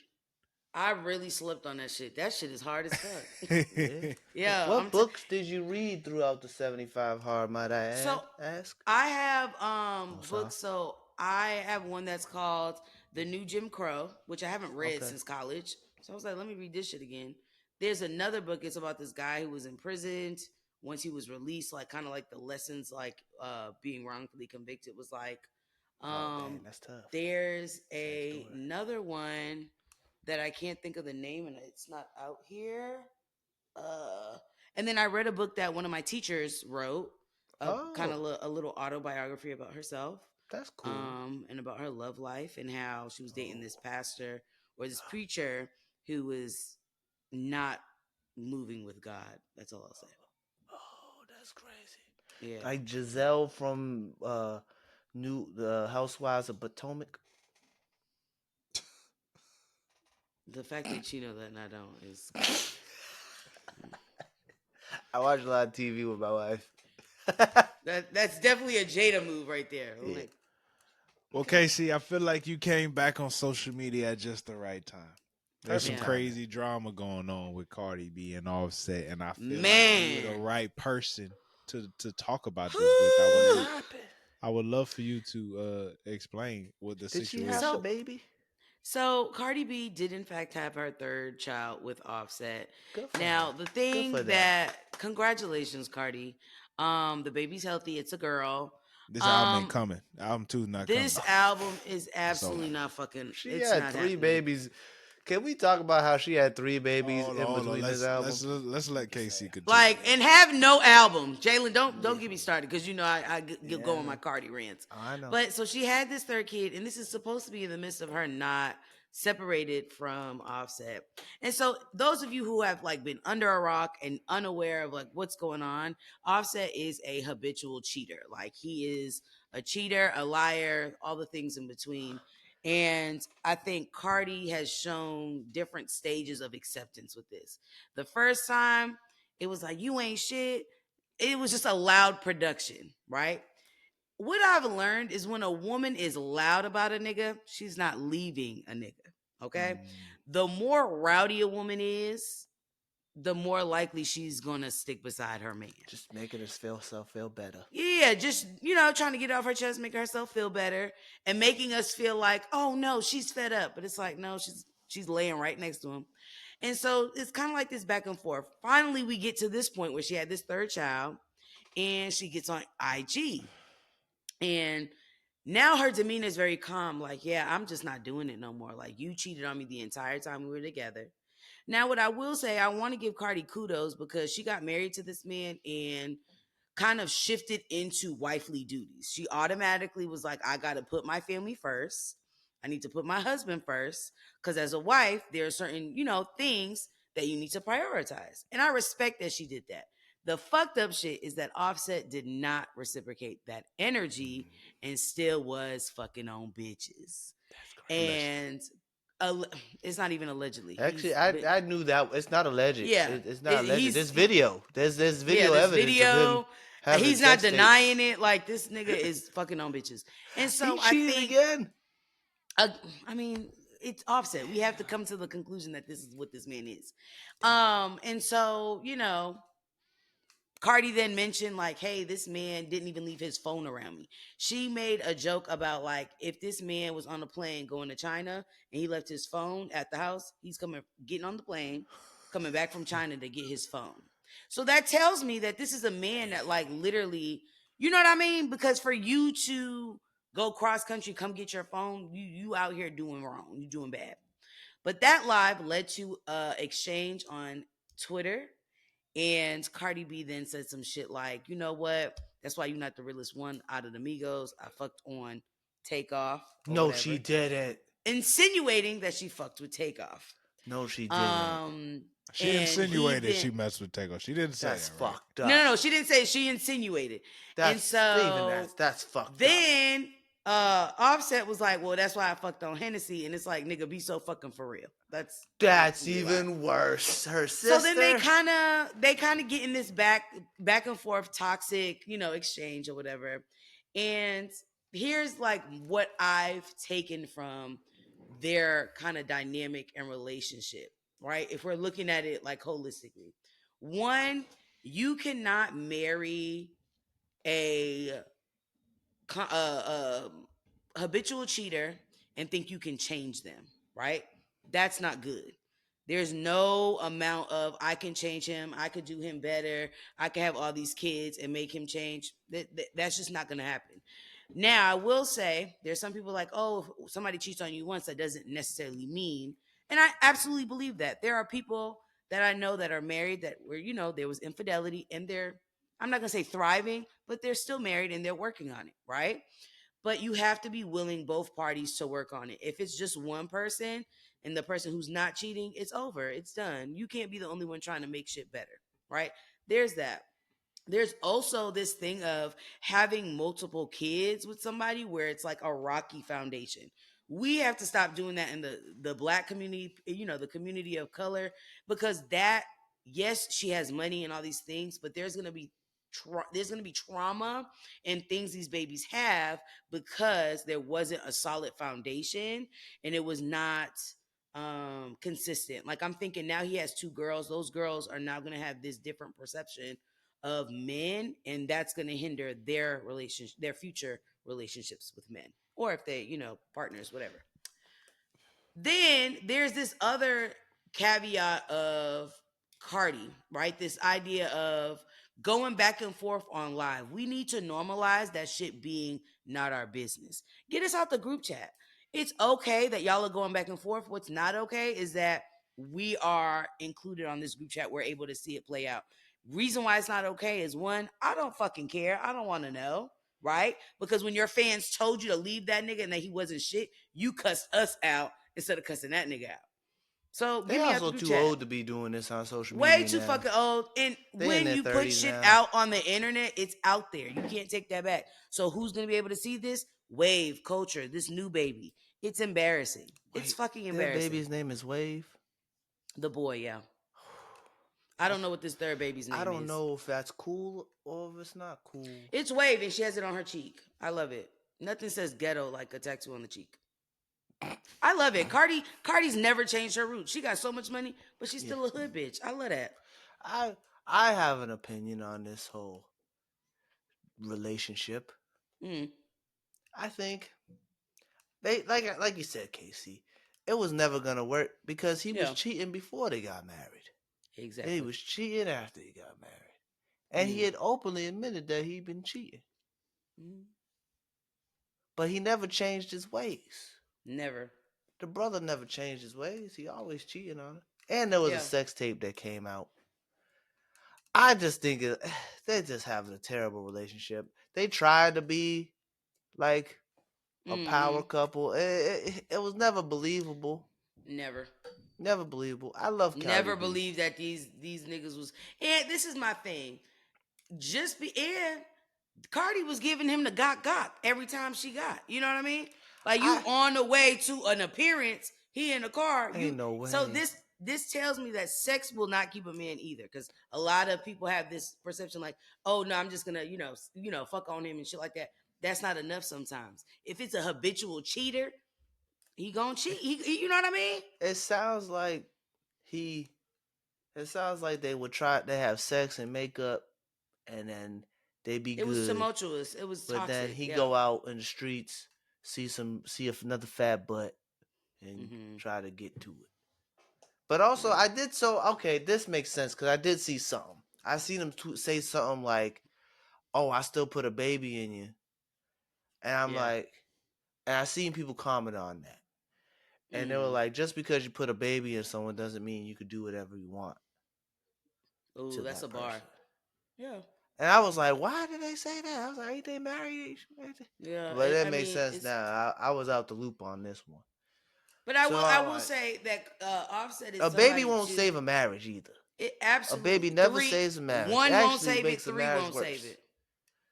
[SPEAKER 2] I really slipped on that shit. That shit is hard as fuck.
[SPEAKER 3] Yeah.
[SPEAKER 2] Yeah,
[SPEAKER 3] What books did you read throughout the 75 hard? Might I
[SPEAKER 2] so
[SPEAKER 3] ask?
[SPEAKER 2] I have
[SPEAKER 3] Oh,
[SPEAKER 2] books.
[SPEAKER 3] soft.
[SPEAKER 2] So I have one that's called The New Jim Crow, which I haven't read
[SPEAKER 3] Okay.
[SPEAKER 2] since college. So I was like, let me read this shit again. There's another book. It's about this guy who was imprisoned. Once he was released, like kind of like the lessons, like being wrongfully convicted was like.
[SPEAKER 3] Oh, dang,
[SPEAKER 2] Um,
[SPEAKER 3] that's tough.
[SPEAKER 2] there's
[SPEAKER 3] Sad story.
[SPEAKER 2] another one that I can't think of the name, and it's not out here. Uh, and then I read a book that one of my teachers wrote, a kind
[SPEAKER 3] Oh,
[SPEAKER 2] of a little autobiography about herself,
[SPEAKER 3] that's cool.
[SPEAKER 2] and about her love life and how she was dating this
[SPEAKER 3] Oh,
[SPEAKER 2] pastor or this preacher who was not moving with God. That's all I'll say.
[SPEAKER 3] oh, that's crazy.
[SPEAKER 2] Yeah,
[SPEAKER 3] Like Giselle from New the Housewives of Potomac.
[SPEAKER 2] the fact that you know that and I don't is crazy.
[SPEAKER 3] I watch a lot of TV with my wife.
[SPEAKER 2] That's definitely a Jada move right there. I'm
[SPEAKER 3] Yeah.
[SPEAKER 2] like,
[SPEAKER 1] Well,
[SPEAKER 2] okay,
[SPEAKER 1] Casey, I feel like you came back on social media at just the right time. There's some
[SPEAKER 3] Perfect
[SPEAKER 2] yeah,
[SPEAKER 3] timing.
[SPEAKER 1] crazy drama going on with Cardi B and Offset, and I feel like you were the
[SPEAKER 2] man.
[SPEAKER 1] right person to talk about this with.
[SPEAKER 3] What happened?
[SPEAKER 1] I would love for you to explain what the
[SPEAKER 3] Did she have the
[SPEAKER 1] situation.
[SPEAKER 2] so
[SPEAKER 3] baby?
[SPEAKER 2] So Cardi B did in fact have her third child with Offset.
[SPEAKER 3] Good for her.
[SPEAKER 2] Now the
[SPEAKER 3] Good for
[SPEAKER 2] thing
[SPEAKER 3] them.
[SPEAKER 2] that congratulations, Cardi. The baby's healthy. It's a girl.
[SPEAKER 1] This album ain't
[SPEAKER 2] Um,
[SPEAKER 1] coming. Album two's not coming.
[SPEAKER 2] this album is
[SPEAKER 1] It's over.
[SPEAKER 2] absolutely not fucking.
[SPEAKER 3] She
[SPEAKER 2] It's
[SPEAKER 3] had
[SPEAKER 2] not
[SPEAKER 3] three
[SPEAKER 2] happening.
[SPEAKER 3] babies. Can we talk about how she had three babies in
[SPEAKER 1] Hold on.
[SPEAKER 3] between this album?
[SPEAKER 1] Let's
[SPEAKER 3] I'm
[SPEAKER 1] let
[SPEAKER 3] just
[SPEAKER 1] Casey
[SPEAKER 3] saying.
[SPEAKER 1] continue.
[SPEAKER 2] Like and have no album. Jalen,
[SPEAKER 3] Yeah.
[SPEAKER 2] don't get me started because you know I
[SPEAKER 3] Yeah,
[SPEAKER 2] go
[SPEAKER 3] I
[SPEAKER 2] on my
[SPEAKER 3] know.
[SPEAKER 2] Cardi rants.
[SPEAKER 3] Oh, I know.
[SPEAKER 2] But so she had this third kid, and this is supposed to be in the midst of her not separated from Offset. And so those of you who have like been under a rock and unaware of like what's going on, Offset is a habitual cheater. Like he is a cheater, a liar, all the things in between. And I think Cardi has shown different stages of acceptance with this. The first time, it was like, you ain't shit. It was just a loud production, right? What I've learned is when a woman is loud about a nigga, she's not leaving a nigga. Okay.
[SPEAKER 3] Mm,
[SPEAKER 2] The more rowdy a woman is, the more likely she's gonna stick beside her man.
[SPEAKER 3] just making herself feel better.
[SPEAKER 2] Yeah, just trying to get it off her chest, make herself feel better, and making us feel like, oh no, she's fed up. But it's like, no, she's laying right next to him. And so it's kind of like this back and forth. Finally, we get to this point where she had this third child and she gets on IG. And now her demeanor is very calm. Like, yeah, I'm just not doing it no more. Like, you cheated on me the entire time we were together. Now, what I will say, I want to give Cardi kudos because she got married to this man and kind of shifted into wifely duties. She automatically was like, I got to put my family first. I need to put my husband first because as a wife, there are certain, things that you need to prioritize. And I respect that she did that. The fucked up shit is that Offset did not reciprocate that energy
[SPEAKER 3] Mm,
[SPEAKER 2] and still was fucking on bitches.
[SPEAKER 3] that's crazy.
[SPEAKER 1] Allegedly.
[SPEAKER 2] And uh, it's not even allegedly.
[SPEAKER 3] Actually,
[SPEAKER 2] He's been,
[SPEAKER 3] I knew that it's not alleged.
[SPEAKER 2] yeah,
[SPEAKER 3] It's not alleged.
[SPEAKER 2] he's
[SPEAKER 3] There's video. There's
[SPEAKER 2] yeah,
[SPEAKER 3] video
[SPEAKER 2] this
[SPEAKER 3] evidence of him
[SPEAKER 2] video.
[SPEAKER 3] having
[SPEAKER 2] He's not
[SPEAKER 3] sex tapes.
[SPEAKER 2] denying it. Like this nigga is fucking on bitches, and
[SPEAKER 3] He
[SPEAKER 2] so I
[SPEAKER 3] cheated
[SPEAKER 2] think,
[SPEAKER 3] again.
[SPEAKER 2] uh, I mean, it's Offset. We have to come to the conclusion that this is what this man is. And so Cardi then mentioned like, "Hey, this man didn't even leave his phone around me." She made a joke about like, if this man was on a plane going to China and he left his phone at the house, he's getting on the plane, coming back from China to get his phone. So that tells me that this is a man that like literally, you know what I mean? Because for you to go cross country, come get your phone. You out here doing wrong. You doing bad. But that live led to exchange on Twitter, and Cardi B then said some shit like, you know what? That's why you're not the realest one out of the Migos. I fucked on Takeoff or
[SPEAKER 3] No, she
[SPEAKER 2] whatever,
[SPEAKER 3] didn't.
[SPEAKER 2] insinuating that she fucked with Takeoff.
[SPEAKER 3] No, she didn't.
[SPEAKER 2] Um,
[SPEAKER 1] She
[SPEAKER 2] and he
[SPEAKER 1] insinuated
[SPEAKER 2] then
[SPEAKER 1] she messed with Takeoff. She didn't say
[SPEAKER 3] That's
[SPEAKER 1] that, right?
[SPEAKER 3] fucked up.
[SPEAKER 2] no, she didn't say it. She insinuated. And
[SPEAKER 3] That's even
[SPEAKER 2] so
[SPEAKER 3] that's fucked up.
[SPEAKER 2] then Offset was like, well, that's why I fucked on Hennessy. And it's like, nigga, be so fucking for real.
[SPEAKER 3] That's even worse. Her sister.
[SPEAKER 2] So then they kind of get in this back and forth toxic, exchange or whatever. And here's like what I've taken from their kind of dynamic and relationship, right? If we're looking at it like holistically. One, you cannot marry a habitual cheater and think you can change them, right? That's not good. There's no amount of I can change him, I could do him better, I can have all these kids and make him change. That's just not going to happen. Now, I will say there's some people like, oh, if somebody cheats on you once, that doesn't necessarily mean. And I absolutely believe that. There are people that I know that are married that where, there was infidelity and I'm not going to say thriving, but they're still married and they're working on it, right? But you have to be willing, both parties, to work on it. If it's just one person and the person who's not cheating, it's over. It's done. You can't be the only one trying to make shit better, right? There's that. There's also this thing of having multiple kids with somebody where it's like a rocky foundation. We have to stop doing that in the black community, the community of color, because that, yes, she has money and all these things, but there's going to be trauma and things these babies have because there wasn't a solid foundation and it was not consistent. Like, I'm thinking now he has two girls. Those girls are now going to have this different perception of men, and that's going to hinder their relationship, their future relationships with men, or if they, partners, whatever. Then there's this other caveat of Cardi, right? This idea of going back and forth on live. We need to normalize that shit being not our business. Get us out the group chat. It's okay that y'all are going back and forth. What's not okay is that we are included on this group chat. We're able to see it play out. Reason why it's not okay is, one, I don't fucking care. I don't want to know, right? Because when your fans told you to leave that nigga and that he wasn't shit, you cussed us out instead of cussing that nigga out. So
[SPEAKER 3] They
[SPEAKER 2] get me out the
[SPEAKER 3] also
[SPEAKER 2] group
[SPEAKER 3] too
[SPEAKER 2] chat.
[SPEAKER 3] old to be doing this on social
[SPEAKER 2] Way
[SPEAKER 3] media.
[SPEAKER 2] too
[SPEAKER 3] now.
[SPEAKER 2] fucking old. And
[SPEAKER 3] They in
[SPEAKER 2] when
[SPEAKER 3] their
[SPEAKER 2] you put
[SPEAKER 3] 30s
[SPEAKER 2] shit
[SPEAKER 3] now.
[SPEAKER 2] out on the internet, it's out there. You can't take that back. So who's gonna be able to see this? Wave culture, this new baby. It's embarrassing. It's fucking
[SPEAKER 3] Their
[SPEAKER 2] embarrassing.
[SPEAKER 3] baby's name is Wave.
[SPEAKER 2] The boy, yeah. I don't know what this third baby's name is.
[SPEAKER 3] I don't know if that's cool or if it's not cool.
[SPEAKER 2] It's Wave, and she has it on her cheek. I love it. Nothing says ghetto like a tattoo on the cheek. I love it. Cardi's never changed her roots. She got so much money, but she's still a hood bitch. I love that.
[SPEAKER 3] I have an opinion on this whole relationship. I think they like you said, Casey, it was never gonna work because he was cheating before they got married.
[SPEAKER 2] Exactly.
[SPEAKER 3] And he was cheating after he got married. And he had openly admitted that he'd been cheating. But he never changed his ways.
[SPEAKER 2] Never.
[SPEAKER 3] The brother never changed his ways. He always cheating on her. And there was a sex tape that came out. I just think they're just having a terrible relationship. They tried to be like a power couple. It was never believable. Never believable. I love Cardi
[SPEAKER 2] Never
[SPEAKER 3] B.
[SPEAKER 2] believed that these niggas was. And this is my thing. Cardi was giving him the got every time she got. You know what I mean? Like, you on the way to an appearance, he in the car.
[SPEAKER 3] Ain't no way.
[SPEAKER 2] So this tells me that sex will not keep a man either, because a lot of people have this perception like, oh no, I'm just gonna fuck on him and shit like that. That's not enough sometimes. If it's a habitual cheater, he gonna cheat. He you know what I mean?
[SPEAKER 3] It sounds like they would try to have sex and make up, and then they be good.
[SPEAKER 2] It was tumultuous. It was toxic.
[SPEAKER 3] But then he go out in the streets, see another fat butt, and try to get to it. But also, this makes sense because I did see something. I seen him say something like, "Oh, I still put a baby in you," and I'm like, And I seen people comment on that. And they were
[SPEAKER 2] Mm.
[SPEAKER 3] like, just because you put a baby in someone doesn't mean you could do whatever you want
[SPEAKER 2] Ooh,
[SPEAKER 3] to
[SPEAKER 2] that's a
[SPEAKER 3] that
[SPEAKER 2] bar.
[SPEAKER 3] person.
[SPEAKER 2] Yeah.
[SPEAKER 3] And I was like, why did they say that? I was like, ain't they married?
[SPEAKER 2] Yeah.
[SPEAKER 3] But that
[SPEAKER 2] I
[SPEAKER 3] makes
[SPEAKER 2] mean,
[SPEAKER 3] sense
[SPEAKER 2] it's.
[SPEAKER 3] now. I was out the loop on this one.
[SPEAKER 2] But
[SPEAKER 3] So
[SPEAKER 2] I
[SPEAKER 3] I'm
[SPEAKER 2] will
[SPEAKER 3] like,
[SPEAKER 2] say that Offset is
[SPEAKER 3] a baby
[SPEAKER 2] somebody
[SPEAKER 3] won't
[SPEAKER 2] too.
[SPEAKER 3] save a marriage either.
[SPEAKER 2] It
[SPEAKER 3] A baby
[SPEAKER 2] absolutely
[SPEAKER 3] never
[SPEAKER 2] three.
[SPEAKER 3] saves a marriage. It
[SPEAKER 2] One won't
[SPEAKER 3] actually
[SPEAKER 2] save it.
[SPEAKER 3] makes a
[SPEAKER 2] Three
[SPEAKER 3] marriage
[SPEAKER 2] won't save
[SPEAKER 3] worse.
[SPEAKER 2] it.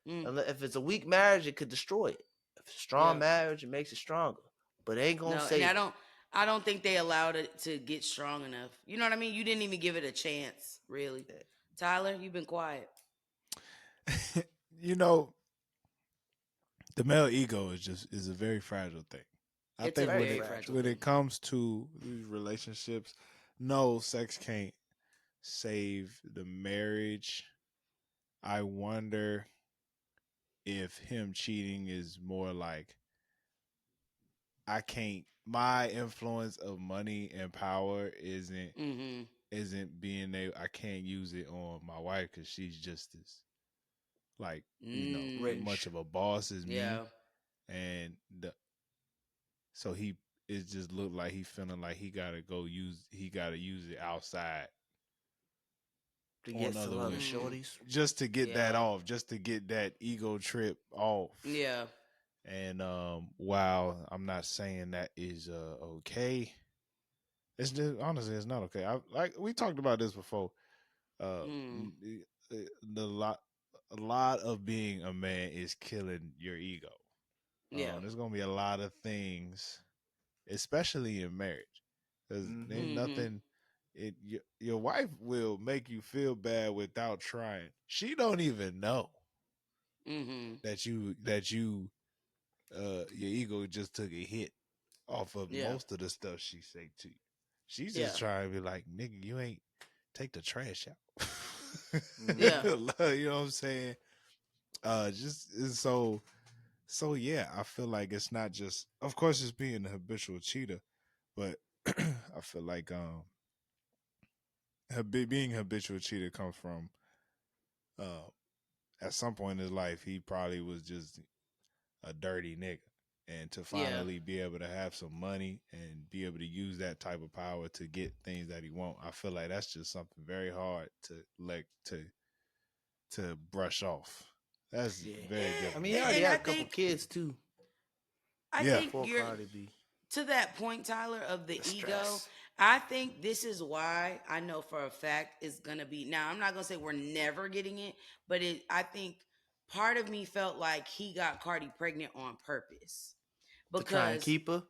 [SPEAKER 2] Mm.
[SPEAKER 3] If it's a weak marriage, it could destroy it. If it's a strong
[SPEAKER 2] Yeah.
[SPEAKER 3] marriage, it makes it stronger. But it ain't gonna
[SPEAKER 2] No, and
[SPEAKER 3] save it.
[SPEAKER 2] I don't think they allowed it to get strong enough. You know what I mean? You didn't even give it a chance, really. Tyler, you've been quiet.
[SPEAKER 1] You know, the male ego is a very fragile thing. I
[SPEAKER 2] It's a
[SPEAKER 1] think
[SPEAKER 3] Very
[SPEAKER 2] very
[SPEAKER 3] fragile.
[SPEAKER 2] fragile
[SPEAKER 1] when
[SPEAKER 2] thing.
[SPEAKER 1] it comes to these relationships, no, sex can't save the marriage. I wonder if him cheating is more like I can't my influence of money and power
[SPEAKER 2] Mm-hmm.
[SPEAKER 1] isn't being able I can't use it on my wife because she's just as like
[SPEAKER 2] Mm.
[SPEAKER 1] much
[SPEAKER 3] Rich.
[SPEAKER 1] of a boss as me
[SPEAKER 2] Yeah.
[SPEAKER 1] and the so he it just looked like he feeling like he gotta use it outside
[SPEAKER 3] To get
[SPEAKER 1] on other
[SPEAKER 3] some other
[SPEAKER 1] women
[SPEAKER 2] Mm.
[SPEAKER 3] shorties.
[SPEAKER 1] just to get that
[SPEAKER 2] Yeah.
[SPEAKER 1] off, just to get that ego trip off.
[SPEAKER 2] Yeah.
[SPEAKER 1] And while I'm not saying that is okay, it's just, honestly it's not okay. I like we talked about this before. Uh,
[SPEAKER 2] Mm.
[SPEAKER 1] the lot a lot of being a man is killing your ego.
[SPEAKER 2] Yeah.
[SPEAKER 1] There's gonna be a lot of things, especially in marriage, because
[SPEAKER 3] Mm-hmm.
[SPEAKER 1] ain't
[SPEAKER 2] Mm-hmm.
[SPEAKER 1] nothing. Your wife will make you feel bad without trying. She don't even know
[SPEAKER 2] Mm-hmm.
[SPEAKER 1] that your ego just took a hit off of
[SPEAKER 2] Yeah.
[SPEAKER 1] most of the stuff she say to you. She's
[SPEAKER 2] Yeah.
[SPEAKER 1] just trying to be like, nigga, you ain't take the trash out.
[SPEAKER 2] Yeah.
[SPEAKER 3] Mm-hmm.
[SPEAKER 1] You know what I'm saying? Just so yeah, I feel like it's not just of course it's being a habitual cheater, but I feel like being a habitual cheater comes from uh at some point in his life he probably was just a dirty nigga. And to
[SPEAKER 2] Yeah.
[SPEAKER 1] finally be able to have some money and be able to use that type of power to get things that he want, I feel like that's just something very hard to brush off. That's
[SPEAKER 3] Yeah.
[SPEAKER 1] very
[SPEAKER 3] I
[SPEAKER 1] difficult.
[SPEAKER 3] mean, he already
[SPEAKER 2] And
[SPEAKER 3] had a couple kids too
[SPEAKER 2] I
[SPEAKER 1] Yeah.
[SPEAKER 2] think
[SPEAKER 3] before
[SPEAKER 2] you're
[SPEAKER 3] Cardi B.
[SPEAKER 2] to that point, Tyler, of the
[SPEAKER 3] The
[SPEAKER 2] ego.
[SPEAKER 3] stress.
[SPEAKER 2] I think this is why I know for a fact it's gonna be. Now, I'm not gonna say we're never getting it, but I think part of me felt like he got Cardi pregnant on purpose
[SPEAKER 3] To try and
[SPEAKER 2] because
[SPEAKER 3] keep her.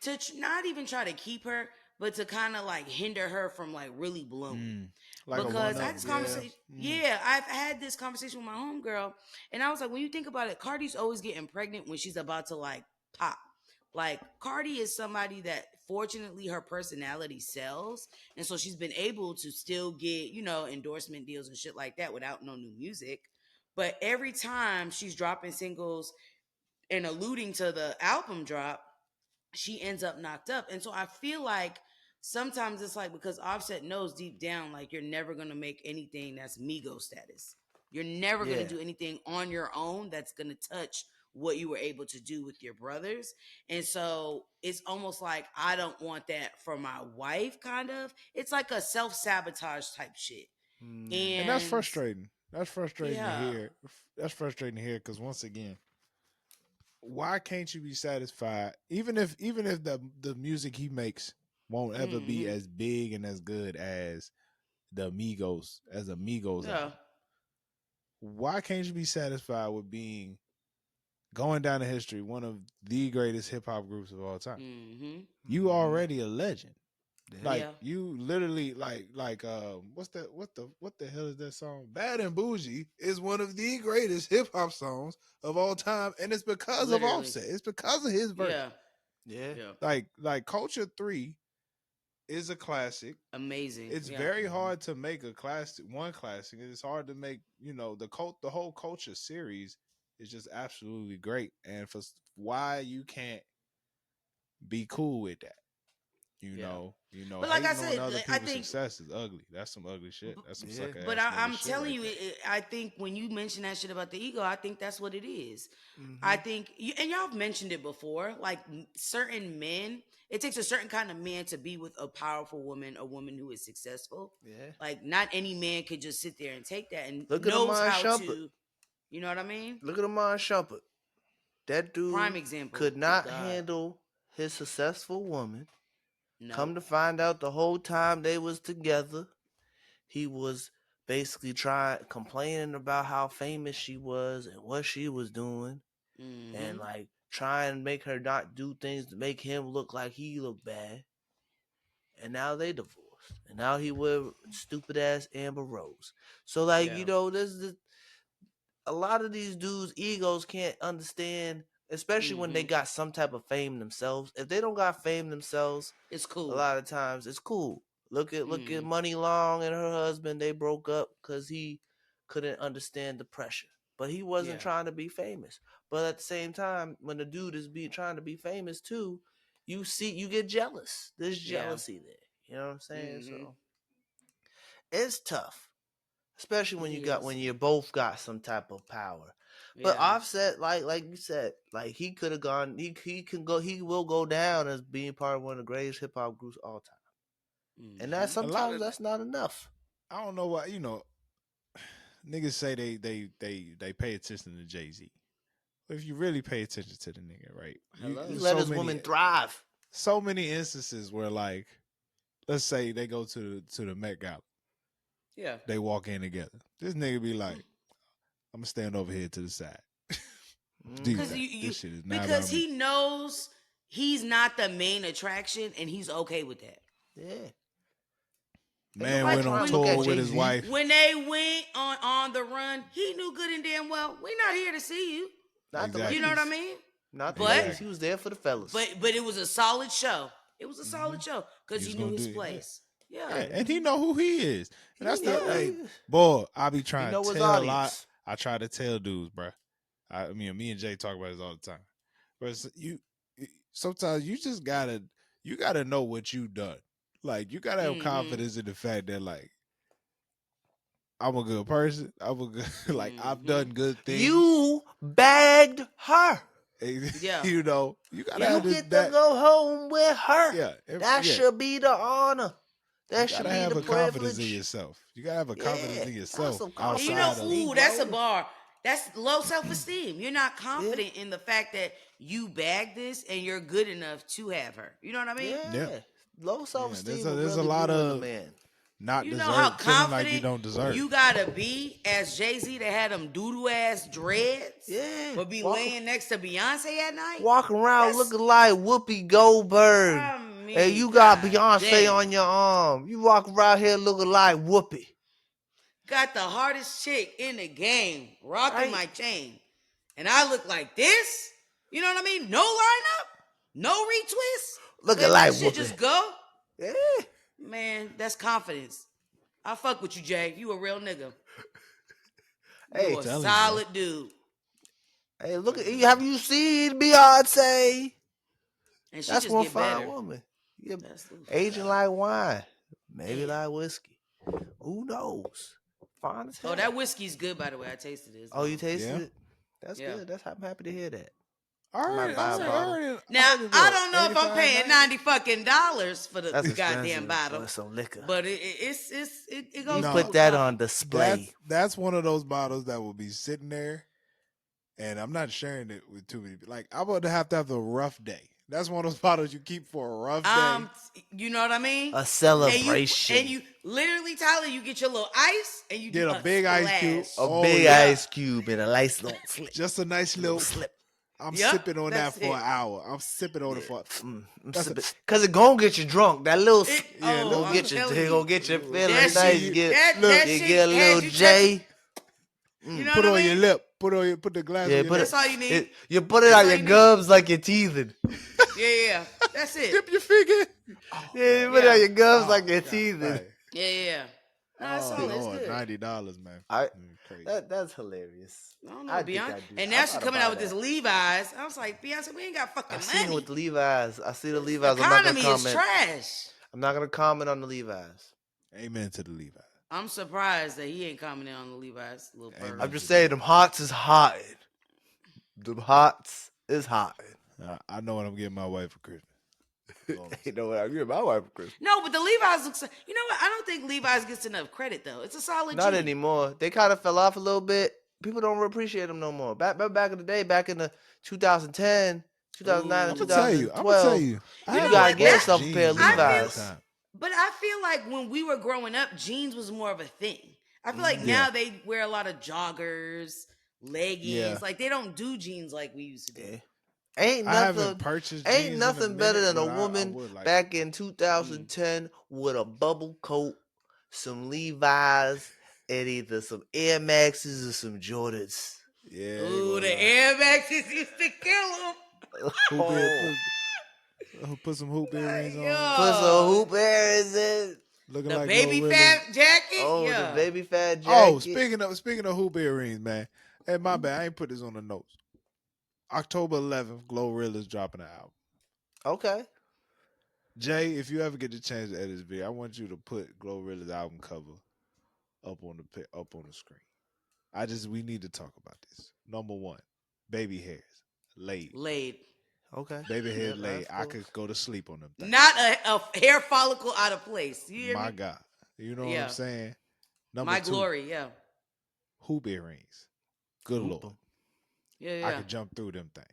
[SPEAKER 2] to not even try to keep her, but to kind of like hinder her from like really blooming.
[SPEAKER 1] Mm. Like a one
[SPEAKER 2] Because I
[SPEAKER 1] up,
[SPEAKER 2] had this
[SPEAKER 1] yeah.
[SPEAKER 2] conversation.
[SPEAKER 1] Mm.
[SPEAKER 2] Yeah, I've had this conversation with my homegirl, and I was like, when you think about it, Cardi's always getting pregnant when she's about to like pop. Like Cardi is somebody that fortunately her personality sells, and so she's been able to still get endorsement deals and shit like that without no new music. But every time she's dropping singles and alluding to the album drop, she ends up knocked up. And so I feel like sometimes it's like because Offset knows deep down, like you're never gonna make anything that's Migo status. You're never gonna
[SPEAKER 3] Yeah.
[SPEAKER 2] do anything on your own that's gonna touch what you were able to do with your brothers. And so it's almost like I don't want that for my wife, kind of. It's like a self-sabotage type shit.
[SPEAKER 3] Mm.
[SPEAKER 1] And that's
[SPEAKER 2] And
[SPEAKER 1] frustrating. That's frustrating to
[SPEAKER 2] yeah.
[SPEAKER 1] hear. That's frustrating to hear because once again, why can't you be satisfied? Even if the music he makes won't ever be
[SPEAKER 2] Mm-hmm.
[SPEAKER 1] as big and as good as the Amigos
[SPEAKER 2] Yeah.
[SPEAKER 1] album. Why can't you be satisfied with being going down in history, one of the greatest hip hop groups of all time?
[SPEAKER 2] Mm-hmm.
[SPEAKER 1] You
[SPEAKER 3] Mm-hmm.
[SPEAKER 1] already a legend.
[SPEAKER 3] Yeah.
[SPEAKER 1] Like
[SPEAKER 2] Yeah.
[SPEAKER 1] you literally what the hell is that song? Bad and Bougie is one of the greatest hip hop songs of all time, and it's because of
[SPEAKER 2] Literally.
[SPEAKER 1] Offset. It's because of his verse.
[SPEAKER 2] Yeah.
[SPEAKER 3] Yeah.
[SPEAKER 2] Yeah.
[SPEAKER 1] Like Culture 3 is a classic.
[SPEAKER 2] Amazing.
[SPEAKER 1] It's
[SPEAKER 2] Yeah.
[SPEAKER 1] very
[SPEAKER 3] Mm-hmm.
[SPEAKER 1] hard to make a classic. It's hard to make, the whole Culture series is just absolutely great. And for why you can't be cool with that.
[SPEAKER 2] Yeah. But like I
[SPEAKER 1] hating on
[SPEAKER 2] said,
[SPEAKER 1] other
[SPEAKER 2] I
[SPEAKER 1] people's
[SPEAKER 2] think,
[SPEAKER 1] success is ugly. That's some ugly shit. That's some
[SPEAKER 3] Yeah.
[SPEAKER 1] sucker
[SPEAKER 2] but
[SPEAKER 1] ass nigga
[SPEAKER 2] I'm
[SPEAKER 1] shit
[SPEAKER 2] telling
[SPEAKER 1] right
[SPEAKER 2] you,
[SPEAKER 1] there.
[SPEAKER 2] I think when you mention that shit about the ego, I think that's what it is. I
[SPEAKER 3] Mm-hmm.
[SPEAKER 2] think, and y'all have mentioned it before, like certain men, it takes a certain kind of man to be with a powerful woman, a woman who is successful.
[SPEAKER 3] Yeah.
[SPEAKER 2] Like, not any man could just sit there and take that and
[SPEAKER 3] Look at
[SPEAKER 2] knows
[SPEAKER 3] Amon
[SPEAKER 2] how
[SPEAKER 3] Shumpert.
[SPEAKER 2] to, you know what I mean?
[SPEAKER 3] Look at Amon Shumpert. That
[SPEAKER 2] Prime
[SPEAKER 3] dude
[SPEAKER 2] example.
[SPEAKER 3] could
[SPEAKER 2] Good
[SPEAKER 3] not
[SPEAKER 2] God.
[SPEAKER 3] handle his successful woman.
[SPEAKER 2] No.
[SPEAKER 3] Come to find out, the whole time they was together, he was basically complaining about how famous she was and what she was doing, and
[SPEAKER 2] Mm-hmm.
[SPEAKER 3] like trying to make her not do things to make him look like he looked bad. And now they divorced, and now he with stupid ass Amber Rose. So like,
[SPEAKER 2] Yeah.
[SPEAKER 3] there's this, a lot of these dudes' egos can't understand, especially when they
[SPEAKER 2] Mm-hmm.
[SPEAKER 3] got some type of fame themselves. If they don't got fame themselves,
[SPEAKER 2] It's
[SPEAKER 3] a
[SPEAKER 2] cool.
[SPEAKER 3] lot of times it's cool. Look at
[SPEAKER 2] Mm.
[SPEAKER 3] Money Long and her husband. They broke up because he couldn't understand the pressure, but he wasn't
[SPEAKER 2] Yeah.
[SPEAKER 3] trying to be famous. But at the same time, when the dude is trying to be famous too, you get jealous. There's
[SPEAKER 2] Yeah.
[SPEAKER 3] jealousy there. You know what I'm saying?
[SPEAKER 2] Mm-hmm.
[SPEAKER 3] So it's tough, especially
[SPEAKER 2] It
[SPEAKER 3] when
[SPEAKER 2] is.
[SPEAKER 3] you both got some type of power. But
[SPEAKER 2] Yeah.
[SPEAKER 3] Offset, like you said, like he could have gone. He will go down as being part of one of the greatest hip hop groups all time. And that
[SPEAKER 2] Mm-hmm.
[SPEAKER 1] A lot
[SPEAKER 3] sometimes
[SPEAKER 1] of
[SPEAKER 3] that's not enough.
[SPEAKER 1] I don't know why, niggas say they pay attention to Jay-Z. But if you really pay attention to the nigga, right?
[SPEAKER 3] He
[SPEAKER 2] Hello.
[SPEAKER 3] let his woman thrive.
[SPEAKER 1] So many instances where, like, let's say they go to the Met Gala.
[SPEAKER 2] Yeah.
[SPEAKER 1] They walk in together. This nigga be like, I'm gonna stand over here to the side. Do you
[SPEAKER 2] Cause
[SPEAKER 3] Mm-hmm.
[SPEAKER 1] think
[SPEAKER 2] you
[SPEAKER 1] this shit is not
[SPEAKER 2] because
[SPEAKER 1] about me?
[SPEAKER 2] he knows he's not the main attraction and he's okay with that.
[SPEAKER 3] Yeah. Ain't
[SPEAKER 1] Man
[SPEAKER 3] nobody
[SPEAKER 2] Like
[SPEAKER 1] went on
[SPEAKER 3] trying to look at
[SPEAKER 1] tour with
[SPEAKER 3] Jay
[SPEAKER 1] his
[SPEAKER 3] Z.
[SPEAKER 1] wife.
[SPEAKER 2] when they went on the run, he knew good and damn well we're not here to see you.
[SPEAKER 3] Not the
[SPEAKER 2] You
[SPEAKER 1] Exactly.
[SPEAKER 2] know what I
[SPEAKER 3] ladies.
[SPEAKER 2] mean?
[SPEAKER 3] Not the
[SPEAKER 2] But
[SPEAKER 3] ladies.
[SPEAKER 1] Exactly.
[SPEAKER 3] He was there for the fellas.
[SPEAKER 2] but it was a solid show. It was a
[SPEAKER 3] Mm-hmm.
[SPEAKER 2] solid show because
[SPEAKER 1] He's
[SPEAKER 2] he knew
[SPEAKER 1] gonna do
[SPEAKER 2] his
[SPEAKER 1] it. Yeah.
[SPEAKER 2] place. Yeah.
[SPEAKER 1] Yeah. And he
[SPEAKER 3] Mm-hmm.
[SPEAKER 1] know who he is. And
[SPEAKER 3] He
[SPEAKER 1] that's the
[SPEAKER 3] know
[SPEAKER 2] Yeah.
[SPEAKER 1] hey,
[SPEAKER 3] he,
[SPEAKER 1] boy, I be
[SPEAKER 3] he
[SPEAKER 1] trying
[SPEAKER 3] know
[SPEAKER 1] to
[SPEAKER 3] his
[SPEAKER 1] tell a lot.
[SPEAKER 3] audience.
[SPEAKER 1] I try to tell dudes, bro. I mean, me and Jay talk about this all the time. But sometimes you gotta know what you done. Like, you gotta have
[SPEAKER 2] Mm-hmm.
[SPEAKER 1] confidence in the fact that, like, I'm a good person. I'm a good like, I've
[SPEAKER 2] Mm-hmm.
[SPEAKER 1] done good things.
[SPEAKER 3] You bagged her.
[SPEAKER 2] Yeah.
[SPEAKER 1] You gotta
[SPEAKER 2] Yeah.
[SPEAKER 3] You
[SPEAKER 1] have this
[SPEAKER 3] get to
[SPEAKER 1] that
[SPEAKER 3] go home with her.
[SPEAKER 1] yeah,
[SPEAKER 3] That
[SPEAKER 1] yeah.
[SPEAKER 3] should be the honor.
[SPEAKER 1] You
[SPEAKER 3] That should
[SPEAKER 1] gotta
[SPEAKER 3] be
[SPEAKER 1] have
[SPEAKER 3] the
[SPEAKER 1] a confidence in
[SPEAKER 3] privilege.
[SPEAKER 1] yourself. You gotta have a confidence
[SPEAKER 3] Yeah.
[SPEAKER 1] in
[SPEAKER 3] Have
[SPEAKER 1] yourself
[SPEAKER 3] some
[SPEAKER 2] And you know,
[SPEAKER 1] outside
[SPEAKER 3] confidence,
[SPEAKER 1] of
[SPEAKER 2] that's a
[SPEAKER 3] Negro.
[SPEAKER 2] bar. That's low self esteem. You're not
[SPEAKER 3] Yeah.
[SPEAKER 2] confident in the fact that you bagged this and you're good enough to have her. You know what I mean?
[SPEAKER 1] yeah.
[SPEAKER 3] Yeah. Low self
[SPEAKER 1] Yeah.
[SPEAKER 3] esteem will
[SPEAKER 1] There's a
[SPEAKER 3] really
[SPEAKER 1] lot
[SPEAKER 3] ruin a
[SPEAKER 1] of
[SPEAKER 3] man.
[SPEAKER 1] not
[SPEAKER 2] You know how
[SPEAKER 1] deserve feeling like you
[SPEAKER 2] confident
[SPEAKER 1] don't deserve.
[SPEAKER 2] you gotta be as Jay-Z that had them doodoo ass dreads,
[SPEAKER 3] Yeah.
[SPEAKER 2] but be laying next to Beyonce at night?
[SPEAKER 3] Walking around
[SPEAKER 2] That's,
[SPEAKER 3] looking like Whoopi Goldberg.
[SPEAKER 2] I
[SPEAKER 3] And
[SPEAKER 2] mean,
[SPEAKER 3] you got
[SPEAKER 2] god
[SPEAKER 3] Beyonce
[SPEAKER 2] damn.
[SPEAKER 3] on your arm. You walk around here looking like Whoopi.
[SPEAKER 2] Got the hardest chick in the game rocking
[SPEAKER 3] Right?
[SPEAKER 2] my chain. And I look like this? You know what I mean? No lineup? No retwist?
[SPEAKER 3] Looking
[SPEAKER 2] Let that
[SPEAKER 3] like
[SPEAKER 2] shit
[SPEAKER 3] Whoopi.
[SPEAKER 2] just go?
[SPEAKER 3] Yeah.
[SPEAKER 2] Man, that's confidence. I fuck with you, Jay. You a real nigga. You
[SPEAKER 3] Hey,
[SPEAKER 2] a
[SPEAKER 1] Telling you, bro.
[SPEAKER 2] solid dude.
[SPEAKER 3] hey, look at have you seen Beyonce?
[SPEAKER 2] And she
[SPEAKER 3] That's
[SPEAKER 2] just
[SPEAKER 3] one
[SPEAKER 2] get
[SPEAKER 3] fine
[SPEAKER 2] better.
[SPEAKER 3] woman. Yeah,
[SPEAKER 2] That's
[SPEAKER 3] aging
[SPEAKER 2] God
[SPEAKER 3] like wine. Maybe
[SPEAKER 2] damn.
[SPEAKER 3] like whiskey. Who knows? Fine as
[SPEAKER 2] Oh,
[SPEAKER 3] hell.
[SPEAKER 2] that whiskey's good, by the way. I tasted it. It's
[SPEAKER 3] Oh, you
[SPEAKER 2] bomb.
[SPEAKER 3] tasted
[SPEAKER 1] Yeah.
[SPEAKER 3] it? That's
[SPEAKER 2] Yeah.
[SPEAKER 3] good. I'm happy to hear that.
[SPEAKER 1] I
[SPEAKER 3] I might
[SPEAKER 1] heard
[SPEAKER 3] buy a
[SPEAKER 1] I
[SPEAKER 3] bottle.
[SPEAKER 1] heard it. I
[SPEAKER 2] Now
[SPEAKER 1] heard it
[SPEAKER 2] I
[SPEAKER 1] what,
[SPEAKER 2] don't know if I'm paying
[SPEAKER 1] 85,
[SPEAKER 2] $90 for the
[SPEAKER 3] That's
[SPEAKER 2] goddamn
[SPEAKER 3] expensive
[SPEAKER 2] bottle,
[SPEAKER 3] for some liquor.
[SPEAKER 2] but it
[SPEAKER 3] You
[SPEAKER 2] goes
[SPEAKER 1] No,
[SPEAKER 2] good
[SPEAKER 3] put
[SPEAKER 2] with
[SPEAKER 3] that
[SPEAKER 2] coffee.
[SPEAKER 3] on display.
[SPEAKER 1] That's one of those bottles that will be sitting there, and I'm not sharing it with too many people. Like, I'm going to have a rough day. That's one of those bottles you keep for a rough day.
[SPEAKER 2] You know what I mean?
[SPEAKER 3] A
[SPEAKER 2] And
[SPEAKER 3] celebration.
[SPEAKER 2] you literally, Tyler, you get your little ice and you do
[SPEAKER 1] Get a big ice cube.
[SPEAKER 2] splash.
[SPEAKER 3] A
[SPEAKER 1] Oh,
[SPEAKER 3] big
[SPEAKER 1] yeah.
[SPEAKER 3] ice cube and a nice little slip.
[SPEAKER 1] Just a nice
[SPEAKER 3] Little
[SPEAKER 1] little.
[SPEAKER 3] slip.
[SPEAKER 1] I'm
[SPEAKER 2] Yep,
[SPEAKER 1] sipping on that
[SPEAKER 2] that's
[SPEAKER 1] for
[SPEAKER 2] it.
[SPEAKER 1] an hour. I'm sipping on it for.
[SPEAKER 3] I'm
[SPEAKER 1] That's
[SPEAKER 3] sipping. Cause it gonna get you drunk. That little
[SPEAKER 1] Yeah,
[SPEAKER 2] Oh,
[SPEAKER 3] gonna
[SPEAKER 2] I'm
[SPEAKER 3] get you.
[SPEAKER 2] telling
[SPEAKER 3] It
[SPEAKER 2] you,
[SPEAKER 3] gonna get you
[SPEAKER 1] little
[SPEAKER 3] feeling
[SPEAKER 2] that
[SPEAKER 1] J.
[SPEAKER 3] nice.
[SPEAKER 2] shit,
[SPEAKER 3] Get
[SPEAKER 1] Look,
[SPEAKER 2] that
[SPEAKER 3] you
[SPEAKER 2] shit
[SPEAKER 3] get a
[SPEAKER 2] had
[SPEAKER 3] little
[SPEAKER 2] you touching.
[SPEAKER 3] J.
[SPEAKER 2] You know
[SPEAKER 1] put
[SPEAKER 2] what
[SPEAKER 1] on
[SPEAKER 2] I
[SPEAKER 1] your
[SPEAKER 2] mean?
[SPEAKER 1] lip. Put the glass on
[SPEAKER 3] Yeah,
[SPEAKER 1] your
[SPEAKER 3] put
[SPEAKER 1] lip.
[SPEAKER 2] That's all you need.
[SPEAKER 3] You put it
[SPEAKER 2] That's
[SPEAKER 3] on
[SPEAKER 2] all
[SPEAKER 3] your
[SPEAKER 2] you need.
[SPEAKER 3] gums like you're teething.
[SPEAKER 2] Yeah. That's it.
[SPEAKER 1] Dip your finger. Oh,
[SPEAKER 3] Yeah, you
[SPEAKER 1] man.
[SPEAKER 3] put it on
[SPEAKER 2] Yeah.
[SPEAKER 3] your gums like
[SPEAKER 1] Oh,
[SPEAKER 3] you're
[SPEAKER 1] God.
[SPEAKER 3] teething.
[SPEAKER 1] Hey.
[SPEAKER 2] Yeah. No, it's
[SPEAKER 1] Oh
[SPEAKER 2] solid. It's
[SPEAKER 1] Lord,
[SPEAKER 2] good.
[SPEAKER 1] $90, man.
[SPEAKER 3] I
[SPEAKER 1] Crazy.
[SPEAKER 3] That's hilarious.
[SPEAKER 2] I don't know,
[SPEAKER 3] I think
[SPEAKER 2] Beyonce.
[SPEAKER 3] I do.
[SPEAKER 2] And
[SPEAKER 3] I'm
[SPEAKER 2] now she's
[SPEAKER 3] about to
[SPEAKER 2] coming
[SPEAKER 3] buy
[SPEAKER 2] out with this
[SPEAKER 3] that.
[SPEAKER 2] Levi's. I was like, Beyonce, we ain't got
[SPEAKER 3] I
[SPEAKER 2] fucking
[SPEAKER 3] seen it
[SPEAKER 2] money.
[SPEAKER 3] with the Levi's. I see the
[SPEAKER 2] The
[SPEAKER 3] Levi's. I'm not gonna
[SPEAKER 2] economy is
[SPEAKER 3] comment.
[SPEAKER 2] trash.
[SPEAKER 3] I'm not gonna comment on the Levi's.
[SPEAKER 1] Amen to the Levi.
[SPEAKER 2] I'm surprised that he ain't commenting on the Levi's little
[SPEAKER 1] Amen.
[SPEAKER 2] pervert.
[SPEAKER 3] I'm just saying, them hots is hot. Them hots is hot.
[SPEAKER 1] I know what I'm getting my wife for Christmas.
[SPEAKER 3] You know what? I'm getting my wife for Christmas.
[SPEAKER 2] No, but the Levi's looks. You know what? I don't think Levi's gets enough credit though. It's a solid.
[SPEAKER 3] Not
[SPEAKER 2] jean.
[SPEAKER 3] anymore. They kind of fell off a little bit. People don't appreciate them no more. Back in the day, back in the 2010, 2009, and
[SPEAKER 2] Ooh.
[SPEAKER 1] I'm gonna tell
[SPEAKER 3] 2012,
[SPEAKER 1] you.
[SPEAKER 2] You
[SPEAKER 1] I
[SPEAKER 2] know
[SPEAKER 3] you
[SPEAKER 1] haven't
[SPEAKER 3] gotta
[SPEAKER 2] what?
[SPEAKER 3] get
[SPEAKER 1] bought
[SPEAKER 3] yourself a
[SPEAKER 1] jeans
[SPEAKER 3] pair of
[SPEAKER 1] in a long
[SPEAKER 3] Levi's.
[SPEAKER 1] time.
[SPEAKER 2] But I feel like when we were growing up, jeans was more of a thing. I feel like
[SPEAKER 1] Yeah.
[SPEAKER 2] now they wear a lot of joggers, leggings.
[SPEAKER 1] Yeah.
[SPEAKER 2] Like they don't do jeans like we used to do.
[SPEAKER 3] Yeah. Ain't
[SPEAKER 1] I haven't
[SPEAKER 3] nothing.
[SPEAKER 1] purchased
[SPEAKER 3] Ain't
[SPEAKER 1] jeans in
[SPEAKER 3] nothing
[SPEAKER 1] a
[SPEAKER 3] better
[SPEAKER 1] minute,
[SPEAKER 3] than a
[SPEAKER 1] but I
[SPEAKER 3] woman
[SPEAKER 1] would like.
[SPEAKER 3] back in 2010 with a bubble coat, some Levi's, and either some Air Maxes or some Jordans.
[SPEAKER 1] Yeah.
[SPEAKER 2] Ooh, the Air Maxes used to kill them.
[SPEAKER 1] Put some hoop earrings on.
[SPEAKER 3] Put some hoop earrings in.
[SPEAKER 1] Looking
[SPEAKER 2] The
[SPEAKER 1] like
[SPEAKER 2] baby
[SPEAKER 1] Glorilla's.
[SPEAKER 2] fat jacket.
[SPEAKER 3] Oh,
[SPEAKER 2] yeah.
[SPEAKER 3] the baby fat jacket.
[SPEAKER 1] Oh, speaking of hoop earrings, man. Hey, my bad. I ain't put this on the notes. October 11th, Glorilla's dropping an album.
[SPEAKER 3] Okay.
[SPEAKER 1] Jay, if you ever get the chance to edit this video, I want you to put Glorilla's album cover up on the screen. We need to talk about this. Number one, baby hairs laid.
[SPEAKER 3] Okay.
[SPEAKER 1] Baby hairs
[SPEAKER 3] Yep,
[SPEAKER 1] laid. I
[SPEAKER 3] cool.
[SPEAKER 1] could go to sleep on them things.
[SPEAKER 2] Not a hair follicle out of place. You hear
[SPEAKER 1] My
[SPEAKER 2] me?
[SPEAKER 1] God, you know what I'm saying. Number
[SPEAKER 2] My
[SPEAKER 1] two,
[SPEAKER 2] glory. Yeah.
[SPEAKER 1] hoop earrings. Good
[SPEAKER 3] Hoop
[SPEAKER 1] Lord,
[SPEAKER 3] 'em.
[SPEAKER 2] Yeah.
[SPEAKER 1] I could jump through them things.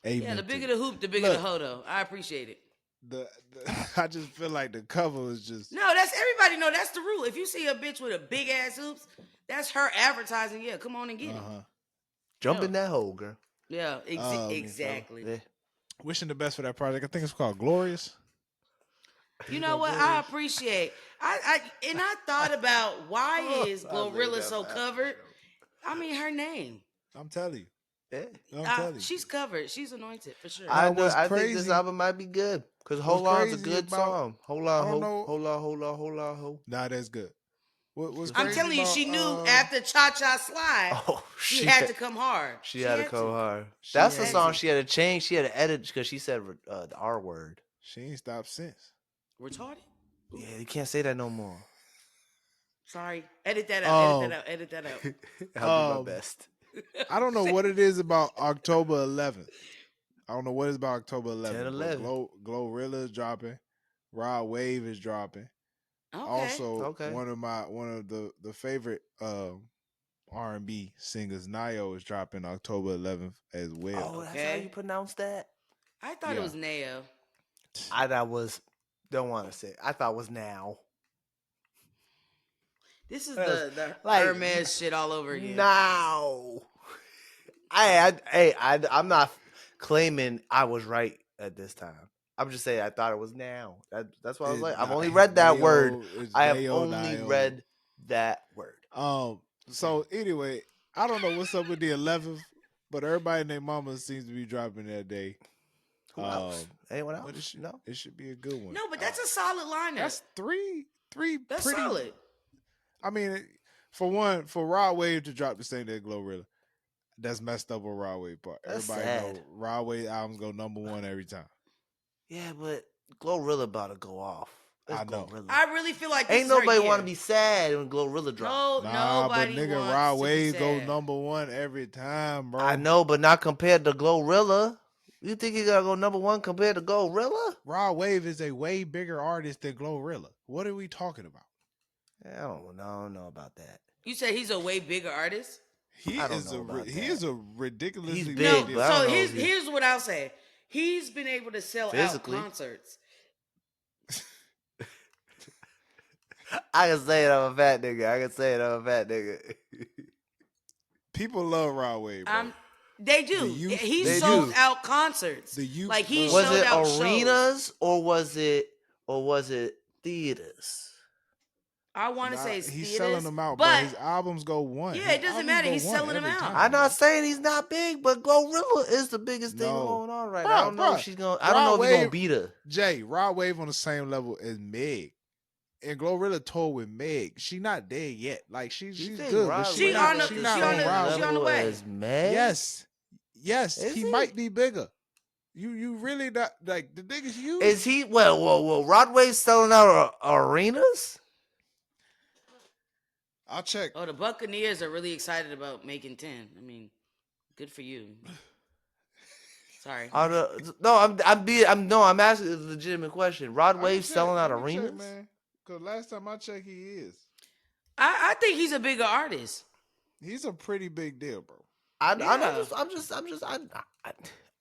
[SPEAKER 1] Amen.
[SPEAKER 2] Yeah. The bigger
[SPEAKER 1] to
[SPEAKER 2] the hoop, the bigger the hoe. Though I appreciate it.
[SPEAKER 1] I just feel like the cover is just
[SPEAKER 2] No, that's everybody know that's the rule. If you see a bitch with a big ass hoops, that's her advertising. Yeah, come on and get it.
[SPEAKER 3] Jump
[SPEAKER 2] Yeah.
[SPEAKER 3] in that hole, girl.
[SPEAKER 2] Yeah, exactly.
[SPEAKER 3] Yeah.
[SPEAKER 1] wishing the best for that project. I think it's called Glorious.
[SPEAKER 2] You know what? I appreciate. I thought about why is
[SPEAKER 3] I made
[SPEAKER 2] Glorilla
[SPEAKER 3] that
[SPEAKER 2] so
[SPEAKER 3] laugh.
[SPEAKER 2] covered? I mean, her name.
[SPEAKER 1] I'm telling you.
[SPEAKER 3] Yeah.
[SPEAKER 1] I'm telling you.
[SPEAKER 2] She's covered. She's anointed for sure.
[SPEAKER 3] I
[SPEAKER 1] what's
[SPEAKER 3] think this
[SPEAKER 1] crazy-
[SPEAKER 3] album might be good. Because
[SPEAKER 1] what's
[SPEAKER 3] Hold On's a
[SPEAKER 1] crazy
[SPEAKER 3] good
[SPEAKER 1] about-
[SPEAKER 3] song. Hold
[SPEAKER 1] I
[SPEAKER 3] on,
[SPEAKER 1] don't
[SPEAKER 3] hold
[SPEAKER 1] know-
[SPEAKER 3] hold on, hold.
[SPEAKER 1] Nah, that's good. What's
[SPEAKER 2] I'm
[SPEAKER 1] crazy
[SPEAKER 2] telling you,
[SPEAKER 1] about,
[SPEAKER 2] she knew after Cha Cha Slide,
[SPEAKER 3] Oh,
[SPEAKER 2] she had to come hard.
[SPEAKER 3] She had to come hard.
[SPEAKER 1] She
[SPEAKER 3] That's the
[SPEAKER 1] had
[SPEAKER 3] song
[SPEAKER 1] to.
[SPEAKER 3] she had to change. She had to edit because she said the R word.
[SPEAKER 1] She ain't stopped since.
[SPEAKER 2] Retarded?
[SPEAKER 3] Yeah, you can't say that no more.
[SPEAKER 2] Sorry. Edit that out. Edit that out.
[SPEAKER 3] I'll do my best.
[SPEAKER 1] I don't know what it is about October 11th. I don't know what it's about October 11th.
[SPEAKER 3] 10, 11.
[SPEAKER 1] But Glorilla is dropping. Rod Wave is dropping.
[SPEAKER 2] Okay.
[SPEAKER 1] Also, one of the favorite R&B singers, Nio, is dropping October 11th as well.
[SPEAKER 3] Oh, that's how you pronounce that?
[SPEAKER 2] I thought it was Nao.
[SPEAKER 3] Don't want to say. I thought it was now.
[SPEAKER 2] This is the
[SPEAKER 3] like,
[SPEAKER 2] Hermes shit all over again.
[SPEAKER 3] Now. I'm not claiming I was right at this time. I'm just saying I thought it was now. That's what I was like. I've only read that word. I have only read that word.
[SPEAKER 1] So anyway, I don't know what's up with the 11th, but everybody and their mama seems to be dropping that day.
[SPEAKER 3] Who else? Anyone else?
[SPEAKER 1] But it should be a good one.
[SPEAKER 2] No, but that's a solid lineup.
[SPEAKER 1] That's three.
[SPEAKER 2] That's
[SPEAKER 1] pretty
[SPEAKER 2] solid.
[SPEAKER 1] I mean, for Rod Wave to drop the same day as Glorilla, that's messed up on Rod Wave part.
[SPEAKER 3] That's
[SPEAKER 1] Everybody
[SPEAKER 3] sad.
[SPEAKER 1] know Rod Wave albums go number one every time.
[SPEAKER 3] Yeah, but Glorilla about to go off.
[SPEAKER 1] I know.
[SPEAKER 3] Glorilla.
[SPEAKER 2] I really feel like this
[SPEAKER 3] ain't
[SPEAKER 2] is
[SPEAKER 3] nobody
[SPEAKER 2] want
[SPEAKER 3] to be sad when Glorilla drops.
[SPEAKER 2] No,
[SPEAKER 1] but
[SPEAKER 2] nobody
[SPEAKER 1] nigga,
[SPEAKER 2] wants
[SPEAKER 1] Rod
[SPEAKER 2] to
[SPEAKER 1] Wave
[SPEAKER 2] be
[SPEAKER 1] go
[SPEAKER 2] sad.
[SPEAKER 1] number one every time, bro.
[SPEAKER 3] I know, but not compared to Glorilla. You think he gotta go number one compared to Glorilla?
[SPEAKER 1] Rod Wave is a way bigger artist than Glorilla. What are we talking about?
[SPEAKER 3] I don't know about that.
[SPEAKER 2] You said he's a way bigger artist?
[SPEAKER 1] He is a ridiculously
[SPEAKER 3] He's big,
[SPEAKER 1] big.
[SPEAKER 3] but I don't know
[SPEAKER 2] here's what I'll say. He's been able to sell
[SPEAKER 3] physically
[SPEAKER 2] out concerts.
[SPEAKER 3] I can say it, I'm a fat nigga.
[SPEAKER 1] People love Rod Wave, bro.
[SPEAKER 2] They do. He sold out concerts. Like he
[SPEAKER 3] was
[SPEAKER 2] sold
[SPEAKER 3] it
[SPEAKER 2] out
[SPEAKER 3] arenas
[SPEAKER 2] shows.
[SPEAKER 3] or was it theaters?
[SPEAKER 2] I want to say it's
[SPEAKER 1] he's
[SPEAKER 2] theaters,
[SPEAKER 1] selling them out, but his albums go one.
[SPEAKER 2] Yeah, it doesn't matter. He's selling them out.
[SPEAKER 3] I'm not saying he's not big, but Glorilla is the biggest thing going on right now. I don't know if she's gonna. I don't know if he's gonna beat her.
[SPEAKER 1] Jay, Rod Wave on the same level as Meg. and Glorilla toured with Meg. She not there yet. Like
[SPEAKER 3] You
[SPEAKER 1] she's
[SPEAKER 3] think
[SPEAKER 1] good, but
[SPEAKER 3] Rod
[SPEAKER 1] she
[SPEAKER 2] She
[SPEAKER 3] Wave
[SPEAKER 2] on
[SPEAKER 1] not
[SPEAKER 2] the
[SPEAKER 3] at
[SPEAKER 1] she
[SPEAKER 3] the
[SPEAKER 1] not
[SPEAKER 2] she on
[SPEAKER 1] on
[SPEAKER 3] same
[SPEAKER 2] the
[SPEAKER 1] Rod
[SPEAKER 2] she on the
[SPEAKER 3] level
[SPEAKER 1] Wave.
[SPEAKER 2] way.
[SPEAKER 3] as Meg?
[SPEAKER 1] Yes,
[SPEAKER 3] Is
[SPEAKER 1] he
[SPEAKER 3] he?
[SPEAKER 1] might be bigger. You really not like the niggas you.
[SPEAKER 3] Is he? Well. Rod Wave selling out arenas?
[SPEAKER 1] I'll check.
[SPEAKER 2] Oh, the Buccaneers are really excited about making 10. I mean, good for you. Sorry.
[SPEAKER 3] I'm asking a legitimate question. Rod
[SPEAKER 1] I can
[SPEAKER 3] Wave
[SPEAKER 1] check.
[SPEAKER 3] selling out
[SPEAKER 1] Let me check,
[SPEAKER 3] arenas?
[SPEAKER 1] man. Cause last time I checked, he is.
[SPEAKER 2] I think he's a bigger artist.
[SPEAKER 1] He's a pretty big deal, bro.
[SPEAKER 2] Yeah.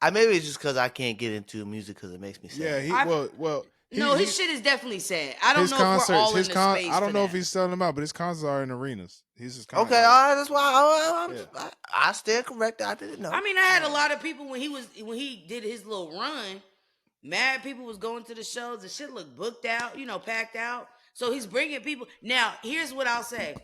[SPEAKER 3] I maybe it's just because I can't get into music because it makes me sad.
[SPEAKER 1] Yeah,
[SPEAKER 2] I No,
[SPEAKER 1] he
[SPEAKER 2] his shit is definitely sad. I don't
[SPEAKER 1] his
[SPEAKER 2] know if we're
[SPEAKER 1] concerts,
[SPEAKER 2] all in the space
[SPEAKER 1] I don't
[SPEAKER 2] for
[SPEAKER 1] know
[SPEAKER 2] that.
[SPEAKER 1] if he's selling them out, but his concerts are in arenas. He's just kind of
[SPEAKER 3] Okay,
[SPEAKER 1] like,
[SPEAKER 3] all right, that's why
[SPEAKER 1] yeah.
[SPEAKER 3] I stand corrected. I didn't know.
[SPEAKER 2] I mean, I had a lot of people when he did his little run. Mad people was going to the shows. The shit looked booked out, packed out. So he's bringing people. Now, here's what I'll say.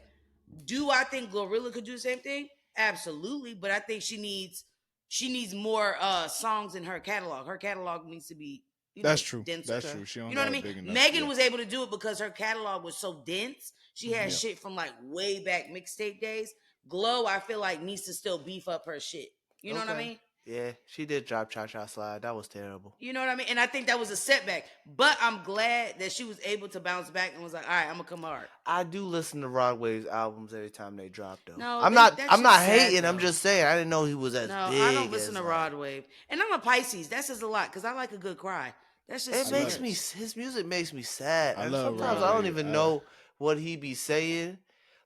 [SPEAKER 2] Do I think Glorilla could do the same thing? Absolutely, but I think she needs more songs in her catalog. Her catalog needs to be,
[SPEAKER 1] That's true.
[SPEAKER 2] denser.
[SPEAKER 1] That's true. She don't
[SPEAKER 2] You know
[SPEAKER 1] got
[SPEAKER 2] what I
[SPEAKER 1] a
[SPEAKER 2] mean?
[SPEAKER 1] big enough.
[SPEAKER 2] Megan
[SPEAKER 1] Yeah.
[SPEAKER 2] was able to do it because her catalog was so dense. She had
[SPEAKER 1] Yeah.
[SPEAKER 2] shit from like way back mixtape days. Glow, I feel like needs to still beef up her shit. You know what I mean?
[SPEAKER 3] Yeah, she did drop Cha Cha Slide. That was terrible.
[SPEAKER 2] You know what I mean? And I think that was a setback. But I'm glad that she was able to bounce back and was like, all right, I'm gonna come hard.
[SPEAKER 3] I do listen to Rod Wave's albums every time they drop though.
[SPEAKER 2] No,
[SPEAKER 3] I'm
[SPEAKER 2] that
[SPEAKER 3] not
[SPEAKER 2] shit's sad,
[SPEAKER 3] hating. I'm
[SPEAKER 2] though.
[SPEAKER 3] just saying I didn't know he was as
[SPEAKER 2] No,
[SPEAKER 3] big.
[SPEAKER 2] I don't listen
[SPEAKER 3] as,
[SPEAKER 2] to
[SPEAKER 3] like,
[SPEAKER 2] Rod Wave. And I'm a Pisces. That says a lot because I like a good cry. That's just
[SPEAKER 3] It makes me.
[SPEAKER 2] sweetness.
[SPEAKER 3] His music makes me sad,
[SPEAKER 1] I
[SPEAKER 3] and
[SPEAKER 1] love
[SPEAKER 3] sometimes
[SPEAKER 1] Rod
[SPEAKER 3] I don't
[SPEAKER 1] Wave.
[SPEAKER 3] even know what he be saying.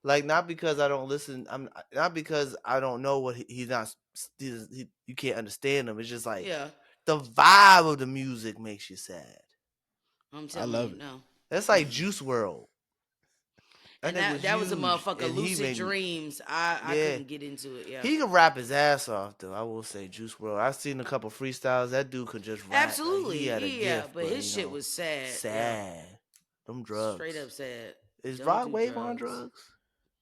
[SPEAKER 3] Like not because I don't listen. I'm not because I don't know what he's not. You can't understand him. It's just like
[SPEAKER 2] Yeah,
[SPEAKER 3] the vibe of the music makes you sad.
[SPEAKER 2] I'm
[SPEAKER 1] I
[SPEAKER 2] telling
[SPEAKER 1] love
[SPEAKER 2] you,
[SPEAKER 1] it.
[SPEAKER 2] no.
[SPEAKER 3] That's like Juice World.
[SPEAKER 2] And
[SPEAKER 3] Nigga
[SPEAKER 2] that was a
[SPEAKER 3] huge,
[SPEAKER 2] motherfucker.
[SPEAKER 3] and he
[SPEAKER 2] Lucid
[SPEAKER 3] made me.
[SPEAKER 2] Dreams. I
[SPEAKER 3] Yeah.
[SPEAKER 2] couldn't get into it. Yeah,
[SPEAKER 3] He can rap his ass off though. I will say Juice World. I've seen a couple freestyles. That dude could just rap. Like,
[SPEAKER 2] absolutely.
[SPEAKER 3] he had a
[SPEAKER 2] Yeah,
[SPEAKER 3] gift,
[SPEAKER 2] but his shit was sad.
[SPEAKER 3] sad. Them drugs.
[SPEAKER 2] Straight up sad.
[SPEAKER 3] Is
[SPEAKER 2] Don't
[SPEAKER 3] Rod
[SPEAKER 2] do
[SPEAKER 3] Wave on drugs?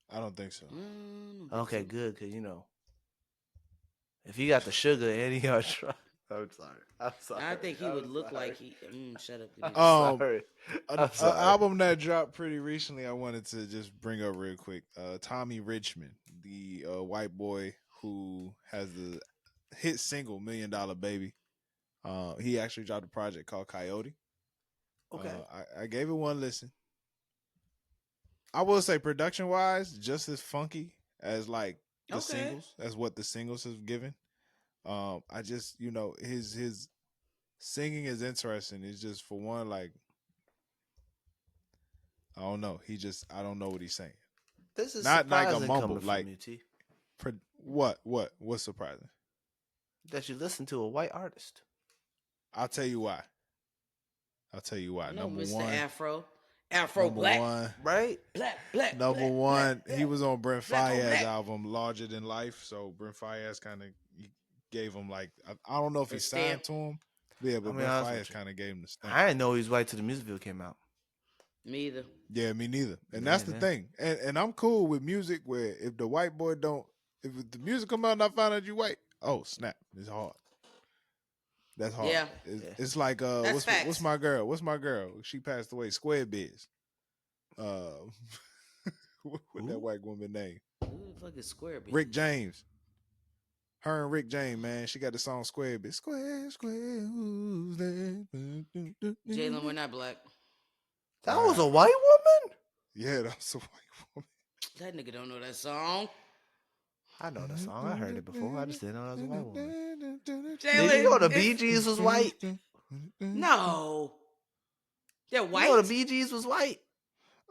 [SPEAKER 1] I don't think so.
[SPEAKER 2] Don't think
[SPEAKER 3] Okay,
[SPEAKER 2] so.
[SPEAKER 3] good, because if he got the sugar and he got drugs, I'm sorry.
[SPEAKER 2] I think he would look
[SPEAKER 3] sorry.
[SPEAKER 2] like he. Shut up.
[SPEAKER 3] I'm
[SPEAKER 1] Um,
[SPEAKER 3] sorry.
[SPEAKER 1] An
[SPEAKER 3] I'm sorry.
[SPEAKER 1] album that dropped pretty recently, I wanted to just bring up real quick. Tommy Richmond, the white boy who has the hit single $1 Million Baby. He actually dropped a project called Coyote.
[SPEAKER 3] Okay.
[SPEAKER 1] I gave it one listen. I will say, production wise, just as funky as like the singles, as what the singles have given. I just his singing is interesting. It's just for one, like I don't know. I don't know what he's saying.
[SPEAKER 3] This is
[SPEAKER 1] Not like a
[SPEAKER 3] surprising
[SPEAKER 1] mumble.
[SPEAKER 3] coming
[SPEAKER 1] Like
[SPEAKER 3] from you, T.
[SPEAKER 1] What's surprising?
[SPEAKER 3] That you listen to a white artist.
[SPEAKER 1] I'll tell you why.
[SPEAKER 2] No,
[SPEAKER 1] Number
[SPEAKER 2] Mr.
[SPEAKER 1] one,
[SPEAKER 2] Afro
[SPEAKER 1] number
[SPEAKER 2] black,
[SPEAKER 1] one,
[SPEAKER 3] Right?
[SPEAKER 2] black.
[SPEAKER 1] number
[SPEAKER 2] black,
[SPEAKER 1] one.
[SPEAKER 2] black,
[SPEAKER 1] He was on Brent
[SPEAKER 2] black on
[SPEAKER 1] Faiyaz's
[SPEAKER 2] black.
[SPEAKER 1] album Larger Than Life. So Brent Faiyaz kind of gave him like I don't know if
[SPEAKER 2] A
[SPEAKER 1] he
[SPEAKER 2] stamp.
[SPEAKER 1] signed to him. Yeah, but
[SPEAKER 3] I mean,
[SPEAKER 1] Brent
[SPEAKER 3] honest
[SPEAKER 1] Faiyaz
[SPEAKER 3] with you.
[SPEAKER 1] kind of gave him the stamp.
[SPEAKER 3] I didn't know he was white till the music video came out.
[SPEAKER 2] Me either.
[SPEAKER 1] Yeah, me neither. And
[SPEAKER 3] Yeah,
[SPEAKER 1] that's the
[SPEAKER 3] man.
[SPEAKER 1] thing. And I'm cool with music where if the white boy if the music come out and I find out you white, oh snap, it's hard. That's hard.
[SPEAKER 2] Yeah.
[SPEAKER 1] It's like
[SPEAKER 2] That's
[SPEAKER 1] what's
[SPEAKER 2] facts.
[SPEAKER 1] my girl? What's my girl? She passed away. Square Biz. What that white woman name?
[SPEAKER 2] Who the fuck is Square?
[SPEAKER 1] Rick James. Her and Rick James, man. She got the song Square Biz. Square, who's that?
[SPEAKER 2] Jalen, we're not black.
[SPEAKER 3] That was a white woman?
[SPEAKER 1] Yeah, that's a white woman.
[SPEAKER 2] That nigga don't know that song.
[SPEAKER 3] I know the song. I heard it before. I just didn't know that was a white woman.
[SPEAKER 2] Jalen,
[SPEAKER 3] Did you know the Bee Gees was white?
[SPEAKER 2] No. They're white?
[SPEAKER 3] You know the Bee Gees was white?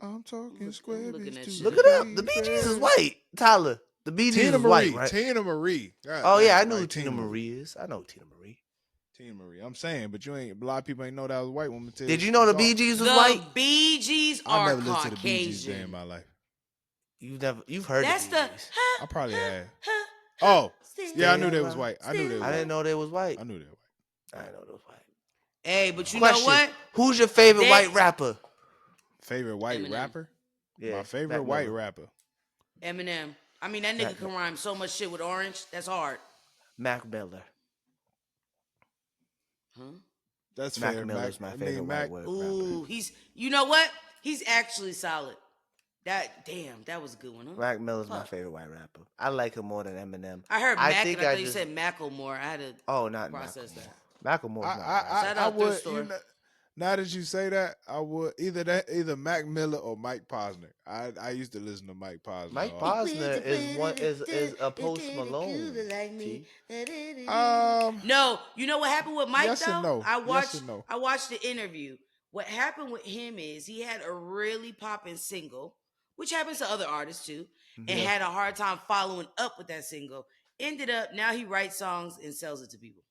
[SPEAKER 1] I'm talking
[SPEAKER 2] I'm
[SPEAKER 1] Square
[SPEAKER 2] looking
[SPEAKER 1] Biz
[SPEAKER 2] at
[SPEAKER 1] too.
[SPEAKER 2] shit.
[SPEAKER 3] Look it up. The Bee Gees is white. Tyler, the Bee Gees
[SPEAKER 1] Tina
[SPEAKER 3] was
[SPEAKER 1] Marie.
[SPEAKER 3] white, right?
[SPEAKER 1] Tina Marie. God
[SPEAKER 3] Oh, yeah, I
[SPEAKER 1] damn,
[SPEAKER 3] knew who
[SPEAKER 1] right,
[SPEAKER 3] Tina Marie is. I know Tina Marie.
[SPEAKER 1] Tina Marie. I'm saying, but a lot of people ain't know that was a white woman.
[SPEAKER 3] Did you know the Bee Gees was
[SPEAKER 2] The
[SPEAKER 3] white?
[SPEAKER 2] Bee Gees
[SPEAKER 1] I
[SPEAKER 2] are
[SPEAKER 1] never listened to the Bee Gees day in
[SPEAKER 2] Caucasian.
[SPEAKER 1] my life.
[SPEAKER 3] You've heard
[SPEAKER 2] That's
[SPEAKER 3] the Bee
[SPEAKER 2] the.
[SPEAKER 3] Gees.
[SPEAKER 1] I probably had. Oh, yeah, I knew they was
[SPEAKER 3] Still
[SPEAKER 1] white. I knew they was
[SPEAKER 3] I didn't
[SPEAKER 1] white.
[SPEAKER 3] know they was white.
[SPEAKER 1] I knew they were white.
[SPEAKER 3] I didn't know they was white.
[SPEAKER 2] Hey, but you
[SPEAKER 3] Question,
[SPEAKER 2] know what?
[SPEAKER 3] who's your favorite
[SPEAKER 2] They-
[SPEAKER 3] white rapper?
[SPEAKER 1] Favorite white
[SPEAKER 2] Eminem.
[SPEAKER 1] rapper?
[SPEAKER 3] Yeah,
[SPEAKER 1] My favorite
[SPEAKER 3] Mac
[SPEAKER 1] white
[SPEAKER 3] Miller.
[SPEAKER 1] rapper.
[SPEAKER 2] Eminem. I mean, that nigga can rhyme so much shit with orange. That's hard.
[SPEAKER 3] Mac Miller.
[SPEAKER 2] Huh?
[SPEAKER 1] That's
[SPEAKER 3] Mac
[SPEAKER 1] fair.
[SPEAKER 3] Miller's my favorite
[SPEAKER 1] Mac,
[SPEAKER 3] white rapper.
[SPEAKER 2] Ooh, he's. You know what? He's actually solid. That was a good one, huh?
[SPEAKER 3] Mac Miller's my
[SPEAKER 2] Fuck.
[SPEAKER 3] favorite white rapper. I like him more than Eminem.
[SPEAKER 2] I heard
[SPEAKER 3] I
[SPEAKER 2] Mac,
[SPEAKER 3] think
[SPEAKER 2] and I
[SPEAKER 3] I
[SPEAKER 2] thought you
[SPEAKER 3] just
[SPEAKER 2] said Macklemore. I had to
[SPEAKER 3] not
[SPEAKER 2] process that.
[SPEAKER 3] Macklemore. Macklemore's not a rapper.
[SPEAKER 2] Shout
[SPEAKER 1] I
[SPEAKER 2] out thrift
[SPEAKER 1] would
[SPEAKER 2] store.
[SPEAKER 1] now that you say that, I would either Mac Miller or Mike Posner. I used to listen to Mike Posner
[SPEAKER 3] Mike
[SPEAKER 1] hard.
[SPEAKER 3] Posner is a Post Malone. T.
[SPEAKER 2] No, you know what happened with Mike
[SPEAKER 1] Yes and
[SPEAKER 2] though?
[SPEAKER 1] no. Yes and no.
[SPEAKER 2] I watched the interview. What happened with him is he had a really popping single, which happens to other artists too, and
[SPEAKER 3] Yeah.
[SPEAKER 2] had a hard time following up with that single. Ended up now he writes songs and sells it to people.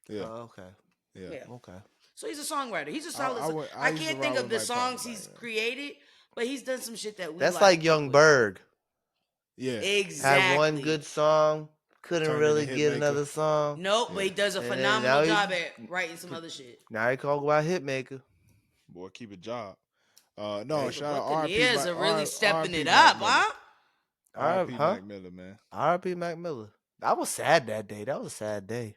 [SPEAKER 1] Yeah.
[SPEAKER 3] Okay.
[SPEAKER 1] Yeah.
[SPEAKER 2] Yeah.
[SPEAKER 3] Okay.
[SPEAKER 2] So he's a songwriter. He's a solid.
[SPEAKER 1] I
[SPEAKER 2] I
[SPEAKER 1] used to
[SPEAKER 2] can't
[SPEAKER 1] rock
[SPEAKER 2] think of
[SPEAKER 1] with
[SPEAKER 2] the
[SPEAKER 1] Mike Posner
[SPEAKER 2] songs
[SPEAKER 1] back
[SPEAKER 2] he's
[SPEAKER 1] then.
[SPEAKER 2] created, but he's done some shit that we
[SPEAKER 3] That's
[SPEAKER 2] like
[SPEAKER 3] like Young
[SPEAKER 2] with.
[SPEAKER 3] Berg.
[SPEAKER 1] Yeah.
[SPEAKER 3] Had one
[SPEAKER 2] Exactly.
[SPEAKER 3] good song, couldn't
[SPEAKER 1] Turned into
[SPEAKER 3] really get
[SPEAKER 1] Hitmaker.
[SPEAKER 3] another song.
[SPEAKER 2] Nope, but
[SPEAKER 1] Yeah.
[SPEAKER 2] he does a
[SPEAKER 3] And then now
[SPEAKER 2] phenomenal
[SPEAKER 3] he
[SPEAKER 2] job at writing some other shit.
[SPEAKER 3] now he talk about Hitmaker.
[SPEAKER 1] Boy, keep a job. No,
[SPEAKER 3] Hey,
[SPEAKER 2] The
[SPEAKER 1] shout out R.P.
[SPEAKER 2] Buccaneers are really stepping
[SPEAKER 1] R.P.
[SPEAKER 2] it
[SPEAKER 1] Mac
[SPEAKER 2] up,
[SPEAKER 1] Miller.
[SPEAKER 2] huh?
[SPEAKER 1] R.P.
[SPEAKER 3] Huh?
[SPEAKER 1] Mac Miller, man.
[SPEAKER 3] R.P. Mac Miller. I was sad that day. That was a sad day.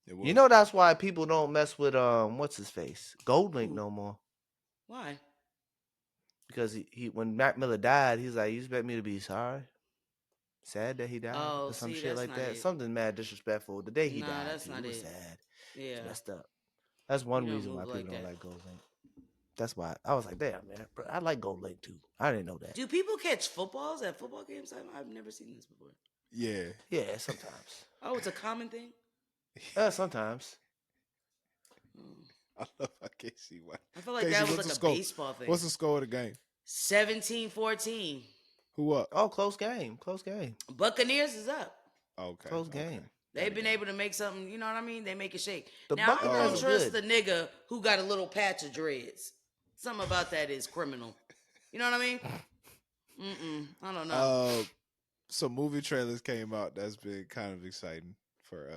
[SPEAKER 1] It was.
[SPEAKER 3] You know that's why people don't mess with what's his face? Gold Link
[SPEAKER 2] Who?
[SPEAKER 3] no more.
[SPEAKER 2] Why?
[SPEAKER 3] Because he when Mac Miller died, he's like, you expect me to be sorry? Sad that he died
[SPEAKER 2] Oh,
[SPEAKER 3] or some
[SPEAKER 2] see,
[SPEAKER 3] shit
[SPEAKER 2] that's
[SPEAKER 3] like
[SPEAKER 2] not
[SPEAKER 3] that.
[SPEAKER 2] it.
[SPEAKER 3] Something mad disrespectful. The day he
[SPEAKER 2] Nah,
[SPEAKER 3] died
[SPEAKER 2] that's
[SPEAKER 3] too.
[SPEAKER 2] not
[SPEAKER 3] It was
[SPEAKER 2] it.
[SPEAKER 3] sad.
[SPEAKER 2] Yeah,
[SPEAKER 3] It's messed up. That's
[SPEAKER 2] you
[SPEAKER 3] one
[SPEAKER 2] don't
[SPEAKER 3] reason why
[SPEAKER 2] move
[SPEAKER 3] people
[SPEAKER 2] like
[SPEAKER 3] don't
[SPEAKER 2] that.
[SPEAKER 3] like Gold Link. That's why I was like, damn man, bro, I like Gold Link too. I didn't know that.
[SPEAKER 2] Do people catch footballs at football games? I've never seen this before.
[SPEAKER 1] Yeah.
[SPEAKER 3] Yeah, sometimes.
[SPEAKER 2] Oh, it's a common thing.
[SPEAKER 3] Sometimes.
[SPEAKER 2] Hmm.
[SPEAKER 1] I love how Casey won.
[SPEAKER 2] I feel like
[SPEAKER 1] Casey,
[SPEAKER 2] that was
[SPEAKER 1] what's
[SPEAKER 2] like
[SPEAKER 1] the
[SPEAKER 2] a
[SPEAKER 1] score?
[SPEAKER 2] baseball thing.
[SPEAKER 1] What's the score of the game?
[SPEAKER 2] 17-14.
[SPEAKER 1] Who up?
[SPEAKER 3] Oh, close game. Close game.
[SPEAKER 2] Buccaneers is up.
[SPEAKER 1] Okay.
[SPEAKER 3] Close
[SPEAKER 1] Okay.
[SPEAKER 3] game.
[SPEAKER 2] They've
[SPEAKER 1] Got
[SPEAKER 2] been
[SPEAKER 1] it.
[SPEAKER 2] able to make something, you know what I mean? They make it shake.
[SPEAKER 3] The
[SPEAKER 2] Now, I
[SPEAKER 3] Buccaneers
[SPEAKER 2] don't
[SPEAKER 3] is
[SPEAKER 2] trust
[SPEAKER 3] good.
[SPEAKER 2] the nigga who got a little patch of dreads. Something about that is criminal. You know what I mean? I don't know.
[SPEAKER 1] Some movie trailers came out that's been kind of exciting for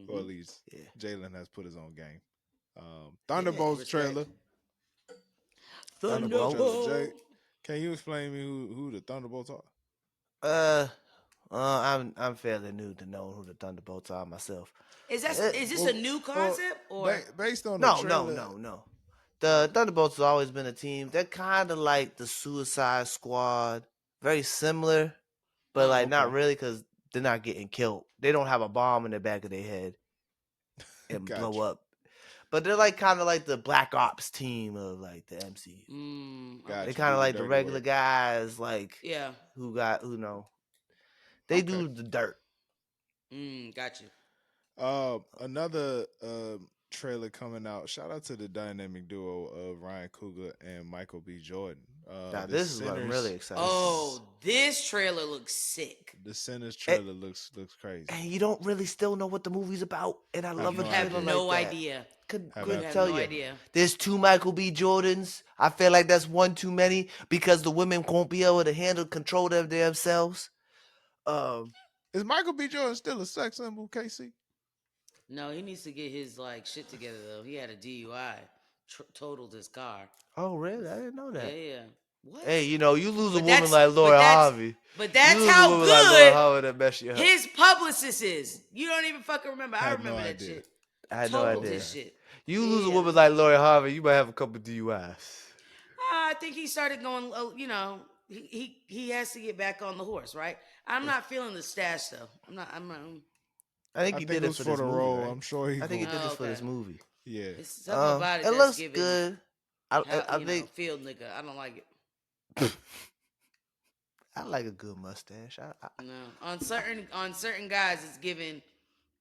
[SPEAKER 1] or at least
[SPEAKER 3] Yeah.
[SPEAKER 1] Jalen has put his own game.
[SPEAKER 2] Yeah,
[SPEAKER 1] Thunderbolts
[SPEAKER 2] respect.
[SPEAKER 1] trailer.
[SPEAKER 3] Thunderbolts.
[SPEAKER 1] Jay, can you explain me who the Thunderbolts are?
[SPEAKER 3] I'm fairly new to know who the Thunderbolts are myself.
[SPEAKER 2] Is this a new concept or
[SPEAKER 1] based on the
[SPEAKER 3] No.
[SPEAKER 1] trailer?
[SPEAKER 3] The Thunderbolts has always been a team. They're kind of like the Suicide Squad, very similar, but like not
[SPEAKER 1] Okay.
[SPEAKER 3] really because they're not getting killed. They don't have a bomb in the back of their head and
[SPEAKER 1] Gotcha.
[SPEAKER 3] blow up. But they're like kind of like the Black Ops team of like the MCU.
[SPEAKER 1] Gotcha.
[SPEAKER 3] They kind
[SPEAKER 1] Do
[SPEAKER 3] of
[SPEAKER 1] the
[SPEAKER 3] like the
[SPEAKER 1] dirty
[SPEAKER 3] regular
[SPEAKER 1] work.
[SPEAKER 3] guys, like
[SPEAKER 2] yeah?
[SPEAKER 3] who know. They
[SPEAKER 1] Okay.
[SPEAKER 3] do the dirt.
[SPEAKER 2] Got you.
[SPEAKER 1] Another trailer coming out. Shout out to the dynamic duo of Ryan Coogler and Michael B. Jordan.
[SPEAKER 3] Now
[SPEAKER 1] The
[SPEAKER 3] this is what I'm
[SPEAKER 1] Sinners-
[SPEAKER 3] really excited.
[SPEAKER 2] Oh, this trailer looks sick.
[SPEAKER 1] The Sinners trailer looks crazy.
[SPEAKER 3] And you don't really still know what the movie's about. And I love
[SPEAKER 1] no
[SPEAKER 3] a
[SPEAKER 2] You have
[SPEAKER 3] trailer
[SPEAKER 2] no
[SPEAKER 3] like that.
[SPEAKER 2] idea.
[SPEAKER 3] Couldn't
[SPEAKER 1] Have
[SPEAKER 2] You have
[SPEAKER 3] tell
[SPEAKER 2] no
[SPEAKER 3] you.
[SPEAKER 2] idea.
[SPEAKER 3] There's 2 Michael B. Jordans. I feel like that's one too many because the women won't be able to handle control of themselves.
[SPEAKER 1] Is Michael B. Jordan still a sex symbol, Casey?
[SPEAKER 2] No, he needs to get his shit together though. He had a DUI, totaled his car.
[SPEAKER 3] Oh, really? I didn't know that.
[SPEAKER 2] Yeah. What?
[SPEAKER 3] Hey, you lose a
[SPEAKER 2] But
[SPEAKER 3] woman like Lori Harvey.
[SPEAKER 2] But
[SPEAKER 3] You
[SPEAKER 2] that's
[SPEAKER 3] lose a
[SPEAKER 2] how
[SPEAKER 3] woman like Lori
[SPEAKER 2] good
[SPEAKER 3] Harvey that mess you up.
[SPEAKER 2] his publicist is. You don't even fucking remember. I
[SPEAKER 1] Had no
[SPEAKER 2] remember that
[SPEAKER 1] idea.
[SPEAKER 2] shit.
[SPEAKER 3] I had no
[SPEAKER 2] Totaled
[SPEAKER 3] idea.
[SPEAKER 2] his shit.
[SPEAKER 3] You lose a
[SPEAKER 2] Yeah.
[SPEAKER 3] woman like Lori Harvey, you might have a couple DUIs.
[SPEAKER 2] I think he started going. He has to get back on the horse, right? I'm not feeling the stash though. I'm not.
[SPEAKER 3] I think
[SPEAKER 1] I
[SPEAKER 3] he
[SPEAKER 1] think
[SPEAKER 3] did
[SPEAKER 1] it
[SPEAKER 3] it
[SPEAKER 1] was
[SPEAKER 3] for
[SPEAKER 1] for
[SPEAKER 3] this
[SPEAKER 1] the
[SPEAKER 3] movie,
[SPEAKER 1] role.
[SPEAKER 3] right?
[SPEAKER 1] I'm sure he.
[SPEAKER 3] I think he
[SPEAKER 1] gonna-
[SPEAKER 3] did this for this
[SPEAKER 2] Okay.
[SPEAKER 3] movie.
[SPEAKER 1] Yeah.
[SPEAKER 2] It's something about it.
[SPEAKER 3] It
[SPEAKER 2] that's
[SPEAKER 3] looks
[SPEAKER 2] giving,
[SPEAKER 3] good. I think
[SPEAKER 2] field nigga. I don't like it.
[SPEAKER 3] I like a good mustache.
[SPEAKER 2] No, on certain guys, it's given.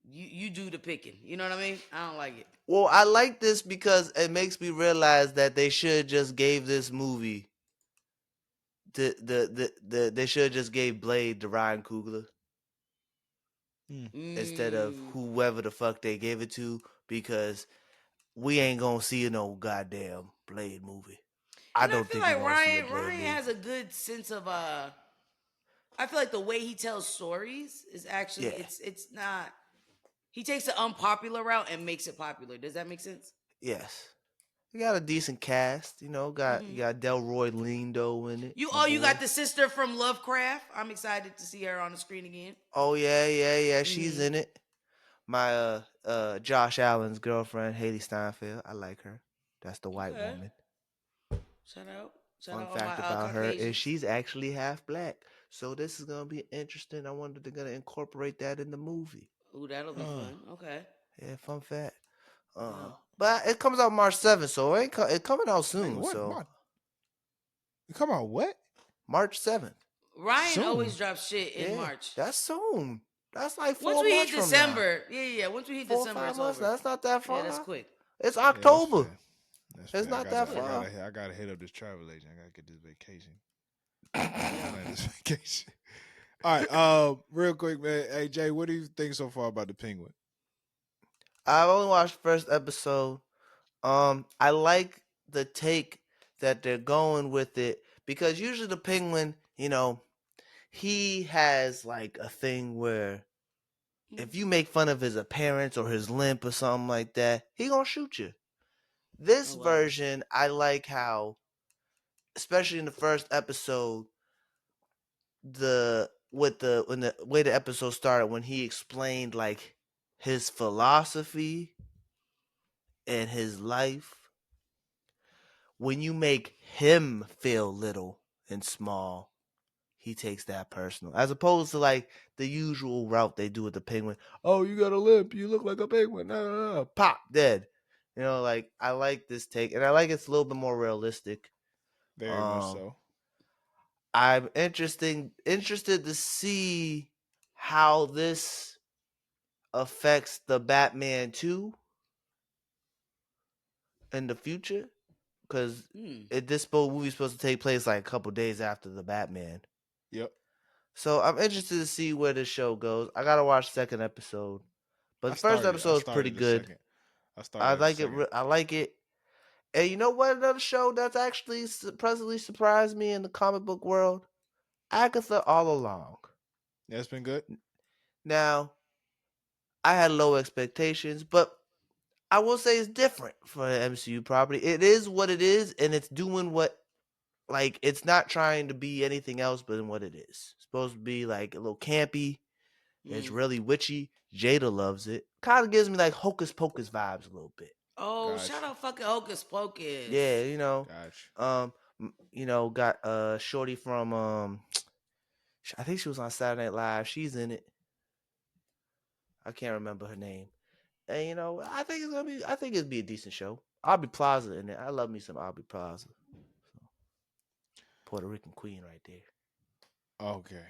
[SPEAKER 2] You do the picking. You know what I mean? I don't like it.
[SPEAKER 3] Well, I like this because it makes me realize that they should just gave this movie they should just gave Blade to Ryan Coogler instead of whoever the fuck they gave it to because we ain't gonna see no goddamn Blade movie. I don't
[SPEAKER 2] feel
[SPEAKER 3] think
[SPEAKER 2] like
[SPEAKER 3] we're gonna see a
[SPEAKER 2] Ryan
[SPEAKER 3] Blade movie.
[SPEAKER 2] has a good sense of I feel like the way he tells stories is actually it's not. He takes the unpopular route and makes it popular. Does that make sense?
[SPEAKER 3] Yes. You got a decent cast, you know. You got Delroy Lindo in it.
[SPEAKER 2] You
[SPEAKER 3] my
[SPEAKER 2] you
[SPEAKER 3] boy.
[SPEAKER 2] got the sister from Lovecraft. I'm excited to see her on the screen again.
[SPEAKER 3] Oh yeah. She's in it. My Josh Allen's girlfriend, Haley Steinfeld. I like her. That's the white woman.
[SPEAKER 2] Shout out. Shout
[SPEAKER 3] Fun
[SPEAKER 2] out all my
[SPEAKER 3] fact about her is
[SPEAKER 2] Caucasians.
[SPEAKER 3] she's actually half black. So this is gonna be interesting. I wonder if they're gonna incorporate that in the movie.
[SPEAKER 2] Ooh, that'll be
[SPEAKER 1] Uh,
[SPEAKER 2] fun. Okay.
[SPEAKER 3] Yeah, fun fact.
[SPEAKER 2] Yeah.
[SPEAKER 3] But it comes out March 7th, so it coming out
[SPEAKER 1] nigga,
[SPEAKER 3] soon.
[SPEAKER 1] what?
[SPEAKER 3] So
[SPEAKER 1] Come on, what?
[SPEAKER 3] March 7th.
[SPEAKER 2] Ryan always
[SPEAKER 1] Soon.
[SPEAKER 2] drops shit in
[SPEAKER 3] Yeah,
[SPEAKER 2] March.
[SPEAKER 3] that's soon. That's like
[SPEAKER 2] Once
[SPEAKER 3] 4
[SPEAKER 2] we
[SPEAKER 3] months
[SPEAKER 2] hit
[SPEAKER 3] from now.
[SPEAKER 2] December, yeah. Once we hit
[SPEAKER 3] 4 or
[SPEAKER 2] December,
[SPEAKER 3] 5
[SPEAKER 2] it's
[SPEAKER 3] months.
[SPEAKER 2] over.
[SPEAKER 3] That's not that
[SPEAKER 2] Yeah, that's
[SPEAKER 3] far.
[SPEAKER 2] quick.
[SPEAKER 3] It's
[SPEAKER 1] Yeah, that's
[SPEAKER 3] October.
[SPEAKER 1] fair. That's
[SPEAKER 3] It's
[SPEAKER 1] fair.
[SPEAKER 3] not that far.
[SPEAKER 1] I gotta hit up this travel agent. I gotta get this vacation.
[SPEAKER 2] Yeah.
[SPEAKER 1] Plan this vacation. All right. Real quick, man. Hey Jay, what do you think so far about the Penguin?
[SPEAKER 3] I've only watched the first episode. I like the take that they're going with it because usually the Penguin, he has like a thing where if you make fun of his appearance or his limp or something like that, he gonna shoot you. This
[SPEAKER 2] Oh wow.
[SPEAKER 3] version, I like how, especially in the first episode, when the way the episode started, when he explained like his philosophy and his life, when you make him feel little and small, he takes that personal. As opposed to like the usual route they do with the Penguin. Oh, you got a limp. You look like a penguin. No, no, no. Pop, dead. Like I like this take, and I like it's a little bit more realistic.
[SPEAKER 1] Very much
[SPEAKER 3] Um,
[SPEAKER 1] so.
[SPEAKER 3] I'm interested to see how this affects the Batman 2 in the future, because
[SPEAKER 2] Hmm.
[SPEAKER 3] this movie is supposed to take place like a couple days after the Batman.
[SPEAKER 1] Yep.
[SPEAKER 3] So I'm interested to see where this show goes. I gotta watch the second episode, but the first
[SPEAKER 1] I
[SPEAKER 3] episode is pretty
[SPEAKER 1] started the
[SPEAKER 3] good.
[SPEAKER 1] second. I
[SPEAKER 3] I
[SPEAKER 1] started the
[SPEAKER 3] like it.
[SPEAKER 1] second.
[SPEAKER 3] I like it. And you know what? Another show that's actually pleasantly surprised me in the comic book world: Agatha All Along.
[SPEAKER 1] Yeah, it's been good.
[SPEAKER 3] Now, I had low expectations, but I will say it's different for an MCU property. It is what it is, and it's doing what, like, it's not trying to be anything else but in what it is. It's supposed to be like a little campy. It's
[SPEAKER 2] Mm.
[SPEAKER 3] really witchy. Jada loves it. Kind of gives me like Hocus Pocus vibes a little bit.
[SPEAKER 2] Oh, shout
[SPEAKER 1] Gotcha.
[SPEAKER 2] out fucking Hocus
[SPEAKER 3] Yeah,
[SPEAKER 2] Pocus.
[SPEAKER 1] Gotcha.
[SPEAKER 3] got Shorty from I think she was on Saturday Night Live. She's in it. I can't remember her name. And I think it'd be a decent show. Aubrey Plaza in it. I love me some Aubrey Plaza. Puerto Rican queen right there.
[SPEAKER 1] Okay.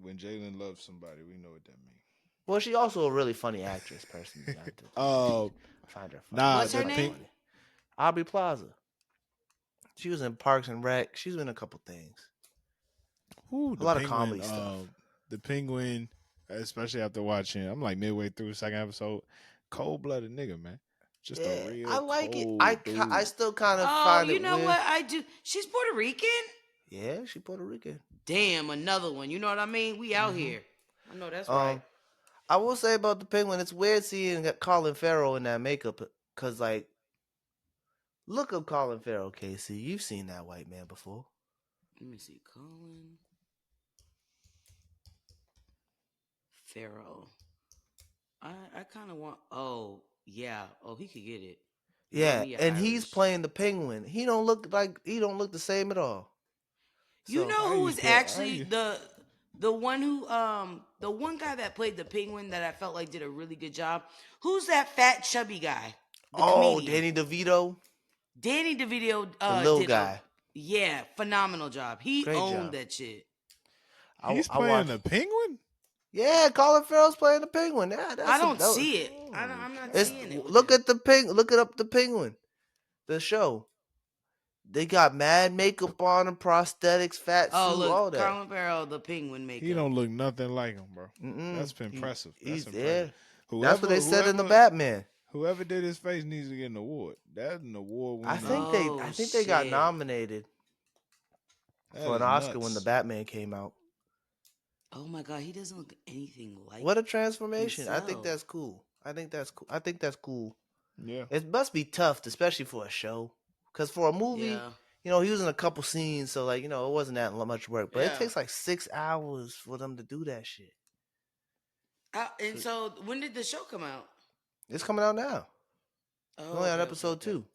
[SPEAKER 1] When Jalen loves somebody, we know what that means.
[SPEAKER 3] Well, she's also a really funny actress, personally.
[SPEAKER 1] uh,
[SPEAKER 3] I find her funny.
[SPEAKER 1] nah,
[SPEAKER 2] What's
[SPEAKER 3] She's
[SPEAKER 2] her
[SPEAKER 1] the
[SPEAKER 3] quite
[SPEAKER 2] name?
[SPEAKER 1] pink.
[SPEAKER 3] funny. Aubrey Plaza. She was in Parks and Rec. She's been in a couple things.
[SPEAKER 1] Ooh,
[SPEAKER 3] A
[SPEAKER 1] the
[SPEAKER 3] lot of
[SPEAKER 1] penguin.
[SPEAKER 3] comedy stuff.
[SPEAKER 1] The penguin. Especially after watching, I'm like midway through the second episode. Cold blooded nigga, man. Just a
[SPEAKER 3] Yeah, I
[SPEAKER 1] real
[SPEAKER 3] like it.
[SPEAKER 1] cold
[SPEAKER 3] I
[SPEAKER 1] dude.
[SPEAKER 3] still kind of
[SPEAKER 2] Oh,
[SPEAKER 3] find
[SPEAKER 2] you
[SPEAKER 3] it
[SPEAKER 2] know
[SPEAKER 3] weird.
[SPEAKER 2] what? I do. She's Puerto Rican?
[SPEAKER 3] Yeah, she Puerto Rican.
[SPEAKER 2] Damn, another one. You know what I mean? We out
[SPEAKER 3] Hmm
[SPEAKER 2] here. I know that's right.
[SPEAKER 3] Um, I will say about the penguin, it's weird seeing Colin Farrell in that makeup. Cause like, look up Colin Farrell, Casey. You've seen that white man before.
[SPEAKER 2] Let me see. Colin Farrell. I kind of want. Oh, yeah. Oh, he could get it. Rub
[SPEAKER 3] Yeah,
[SPEAKER 2] me a
[SPEAKER 3] and he's
[SPEAKER 2] Irish.
[SPEAKER 3] playing the penguin. He don't look the same at all.
[SPEAKER 2] You
[SPEAKER 3] So
[SPEAKER 2] know who was
[SPEAKER 1] I
[SPEAKER 2] actually
[SPEAKER 1] used,
[SPEAKER 2] the one who the one guy that played the penguin that I felt like did a really good job. Who's that fat chubby guy? The
[SPEAKER 3] oh,
[SPEAKER 2] comedian.
[SPEAKER 3] Danny DeVito,
[SPEAKER 2] Danny DeVito
[SPEAKER 3] the little
[SPEAKER 2] did a
[SPEAKER 3] guy,
[SPEAKER 2] yeah, phenomenal job. He
[SPEAKER 3] great
[SPEAKER 2] owned
[SPEAKER 3] job.
[SPEAKER 2] that shit.
[SPEAKER 1] he's
[SPEAKER 3] I
[SPEAKER 1] playing
[SPEAKER 3] watched.
[SPEAKER 1] the penguin.
[SPEAKER 3] Yeah, Colin Farrell's playing the penguin. Yeah,
[SPEAKER 2] I
[SPEAKER 3] that's
[SPEAKER 2] don't see it.
[SPEAKER 1] Holy
[SPEAKER 2] I'm not
[SPEAKER 3] it's
[SPEAKER 1] cow!
[SPEAKER 2] seeing it with
[SPEAKER 3] look
[SPEAKER 2] him.
[SPEAKER 3] at the look it up the penguin, the show. They got mad makeup on him, prosthetics, fat
[SPEAKER 2] Oh,
[SPEAKER 3] suit, all
[SPEAKER 2] look,
[SPEAKER 3] that.
[SPEAKER 2] Colin Farrell, the penguin
[SPEAKER 1] He
[SPEAKER 2] makeup.
[SPEAKER 1] don't look nothing like him, bro.
[SPEAKER 3] Mm-mm.
[SPEAKER 1] That's impressive. That's
[SPEAKER 3] He's
[SPEAKER 1] impressive.
[SPEAKER 3] yeah. That's what they said in the Batman.
[SPEAKER 1] Whoever did his face needs to get an award. That's an award winning.
[SPEAKER 2] Oh
[SPEAKER 3] I think they got
[SPEAKER 2] shit.
[SPEAKER 3] nominated
[SPEAKER 1] That
[SPEAKER 3] for an
[SPEAKER 1] is
[SPEAKER 3] Oscar when the
[SPEAKER 1] nuts.
[SPEAKER 3] Batman came out.
[SPEAKER 2] Oh my god, he doesn't look anything like
[SPEAKER 3] What a transformation! I think
[SPEAKER 2] himself.
[SPEAKER 3] that's cool. I think that's cool. I think that's cool.
[SPEAKER 1] Yeah.
[SPEAKER 3] It must be tough, especially for a show, because for a movie,
[SPEAKER 2] Yeah.
[SPEAKER 3] he was in a couple scenes, so like it wasn't that much work. But it
[SPEAKER 2] Yeah.
[SPEAKER 3] takes like 6 hours for them to do that shit.
[SPEAKER 2] And
[SPEAKER 3] So
[SPEAKER 2] so when did the show come out?
[SPEAKER 3] it's coming out now. We're
[SPEAKER 2] Oh,
[SPEAKER 3] only on
[SPEAKER 2] okay, okay,
[SPEAKER 3] episode
[SPEAKER 2] okay.
[SPEAKER 3] 2.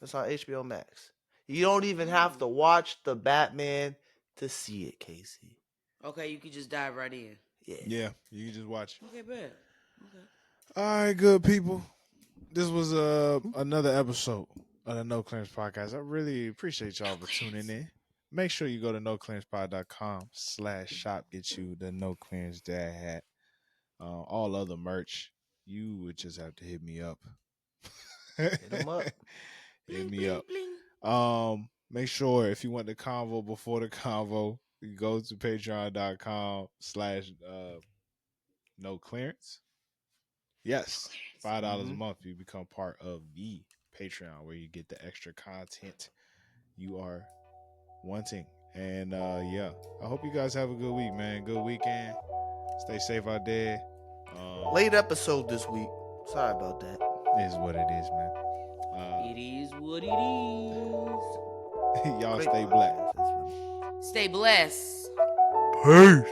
[SPEAKER 3] It's on HBO Max. You don't even have to watch the Batman to see it, Casey.
[SPEAKER 2] Okay, you could just dive right in.
[SPEAKER 1] Yeah, you can just watch.
[SPEAKER 2] Okay, bet. Okay.
[SPEAKER 1] All right, good people. This was another episode of the No Clearance Podcast. I really appreciate y'all for tuning in. Make sure you go to noclearancepod.com/shop. Get you the No Clearance Dad hat. All other merch, you would just have to hit me up.
[SPEAKER 3] Hit them up.
[SPEAKER 1] Hit
[SPEAKER 2] Bling,
[SPEAKER 1] me
[SPEAKER 2] bling,
[SPEAKER 1] up.
[SPEAKER 2] bling.
[SPEAKER 1] Make sure if you want the convo before the convo, you go to patreon.com/no clearance. Yes, $5 a month. You become part of the Patreon where you get the extra content you are wanting. And yeah, I hope you guys have a good week, man. Good weekend. Stay safe out there.
[SPEAKER 3] Late episode this week. Sorry about that.
[SPEAKER 1] It is what it is, man.
[SPEAKER 2] It is what it is.
[SPEAKER 1] Y'all
[SPEAKER 3] Great
[SPEAKER 1] stay black.
[SPEAKER 3] podcast this week.
[SPEAKER 2] Stay blessed.
[SPEAKER 3] Peace.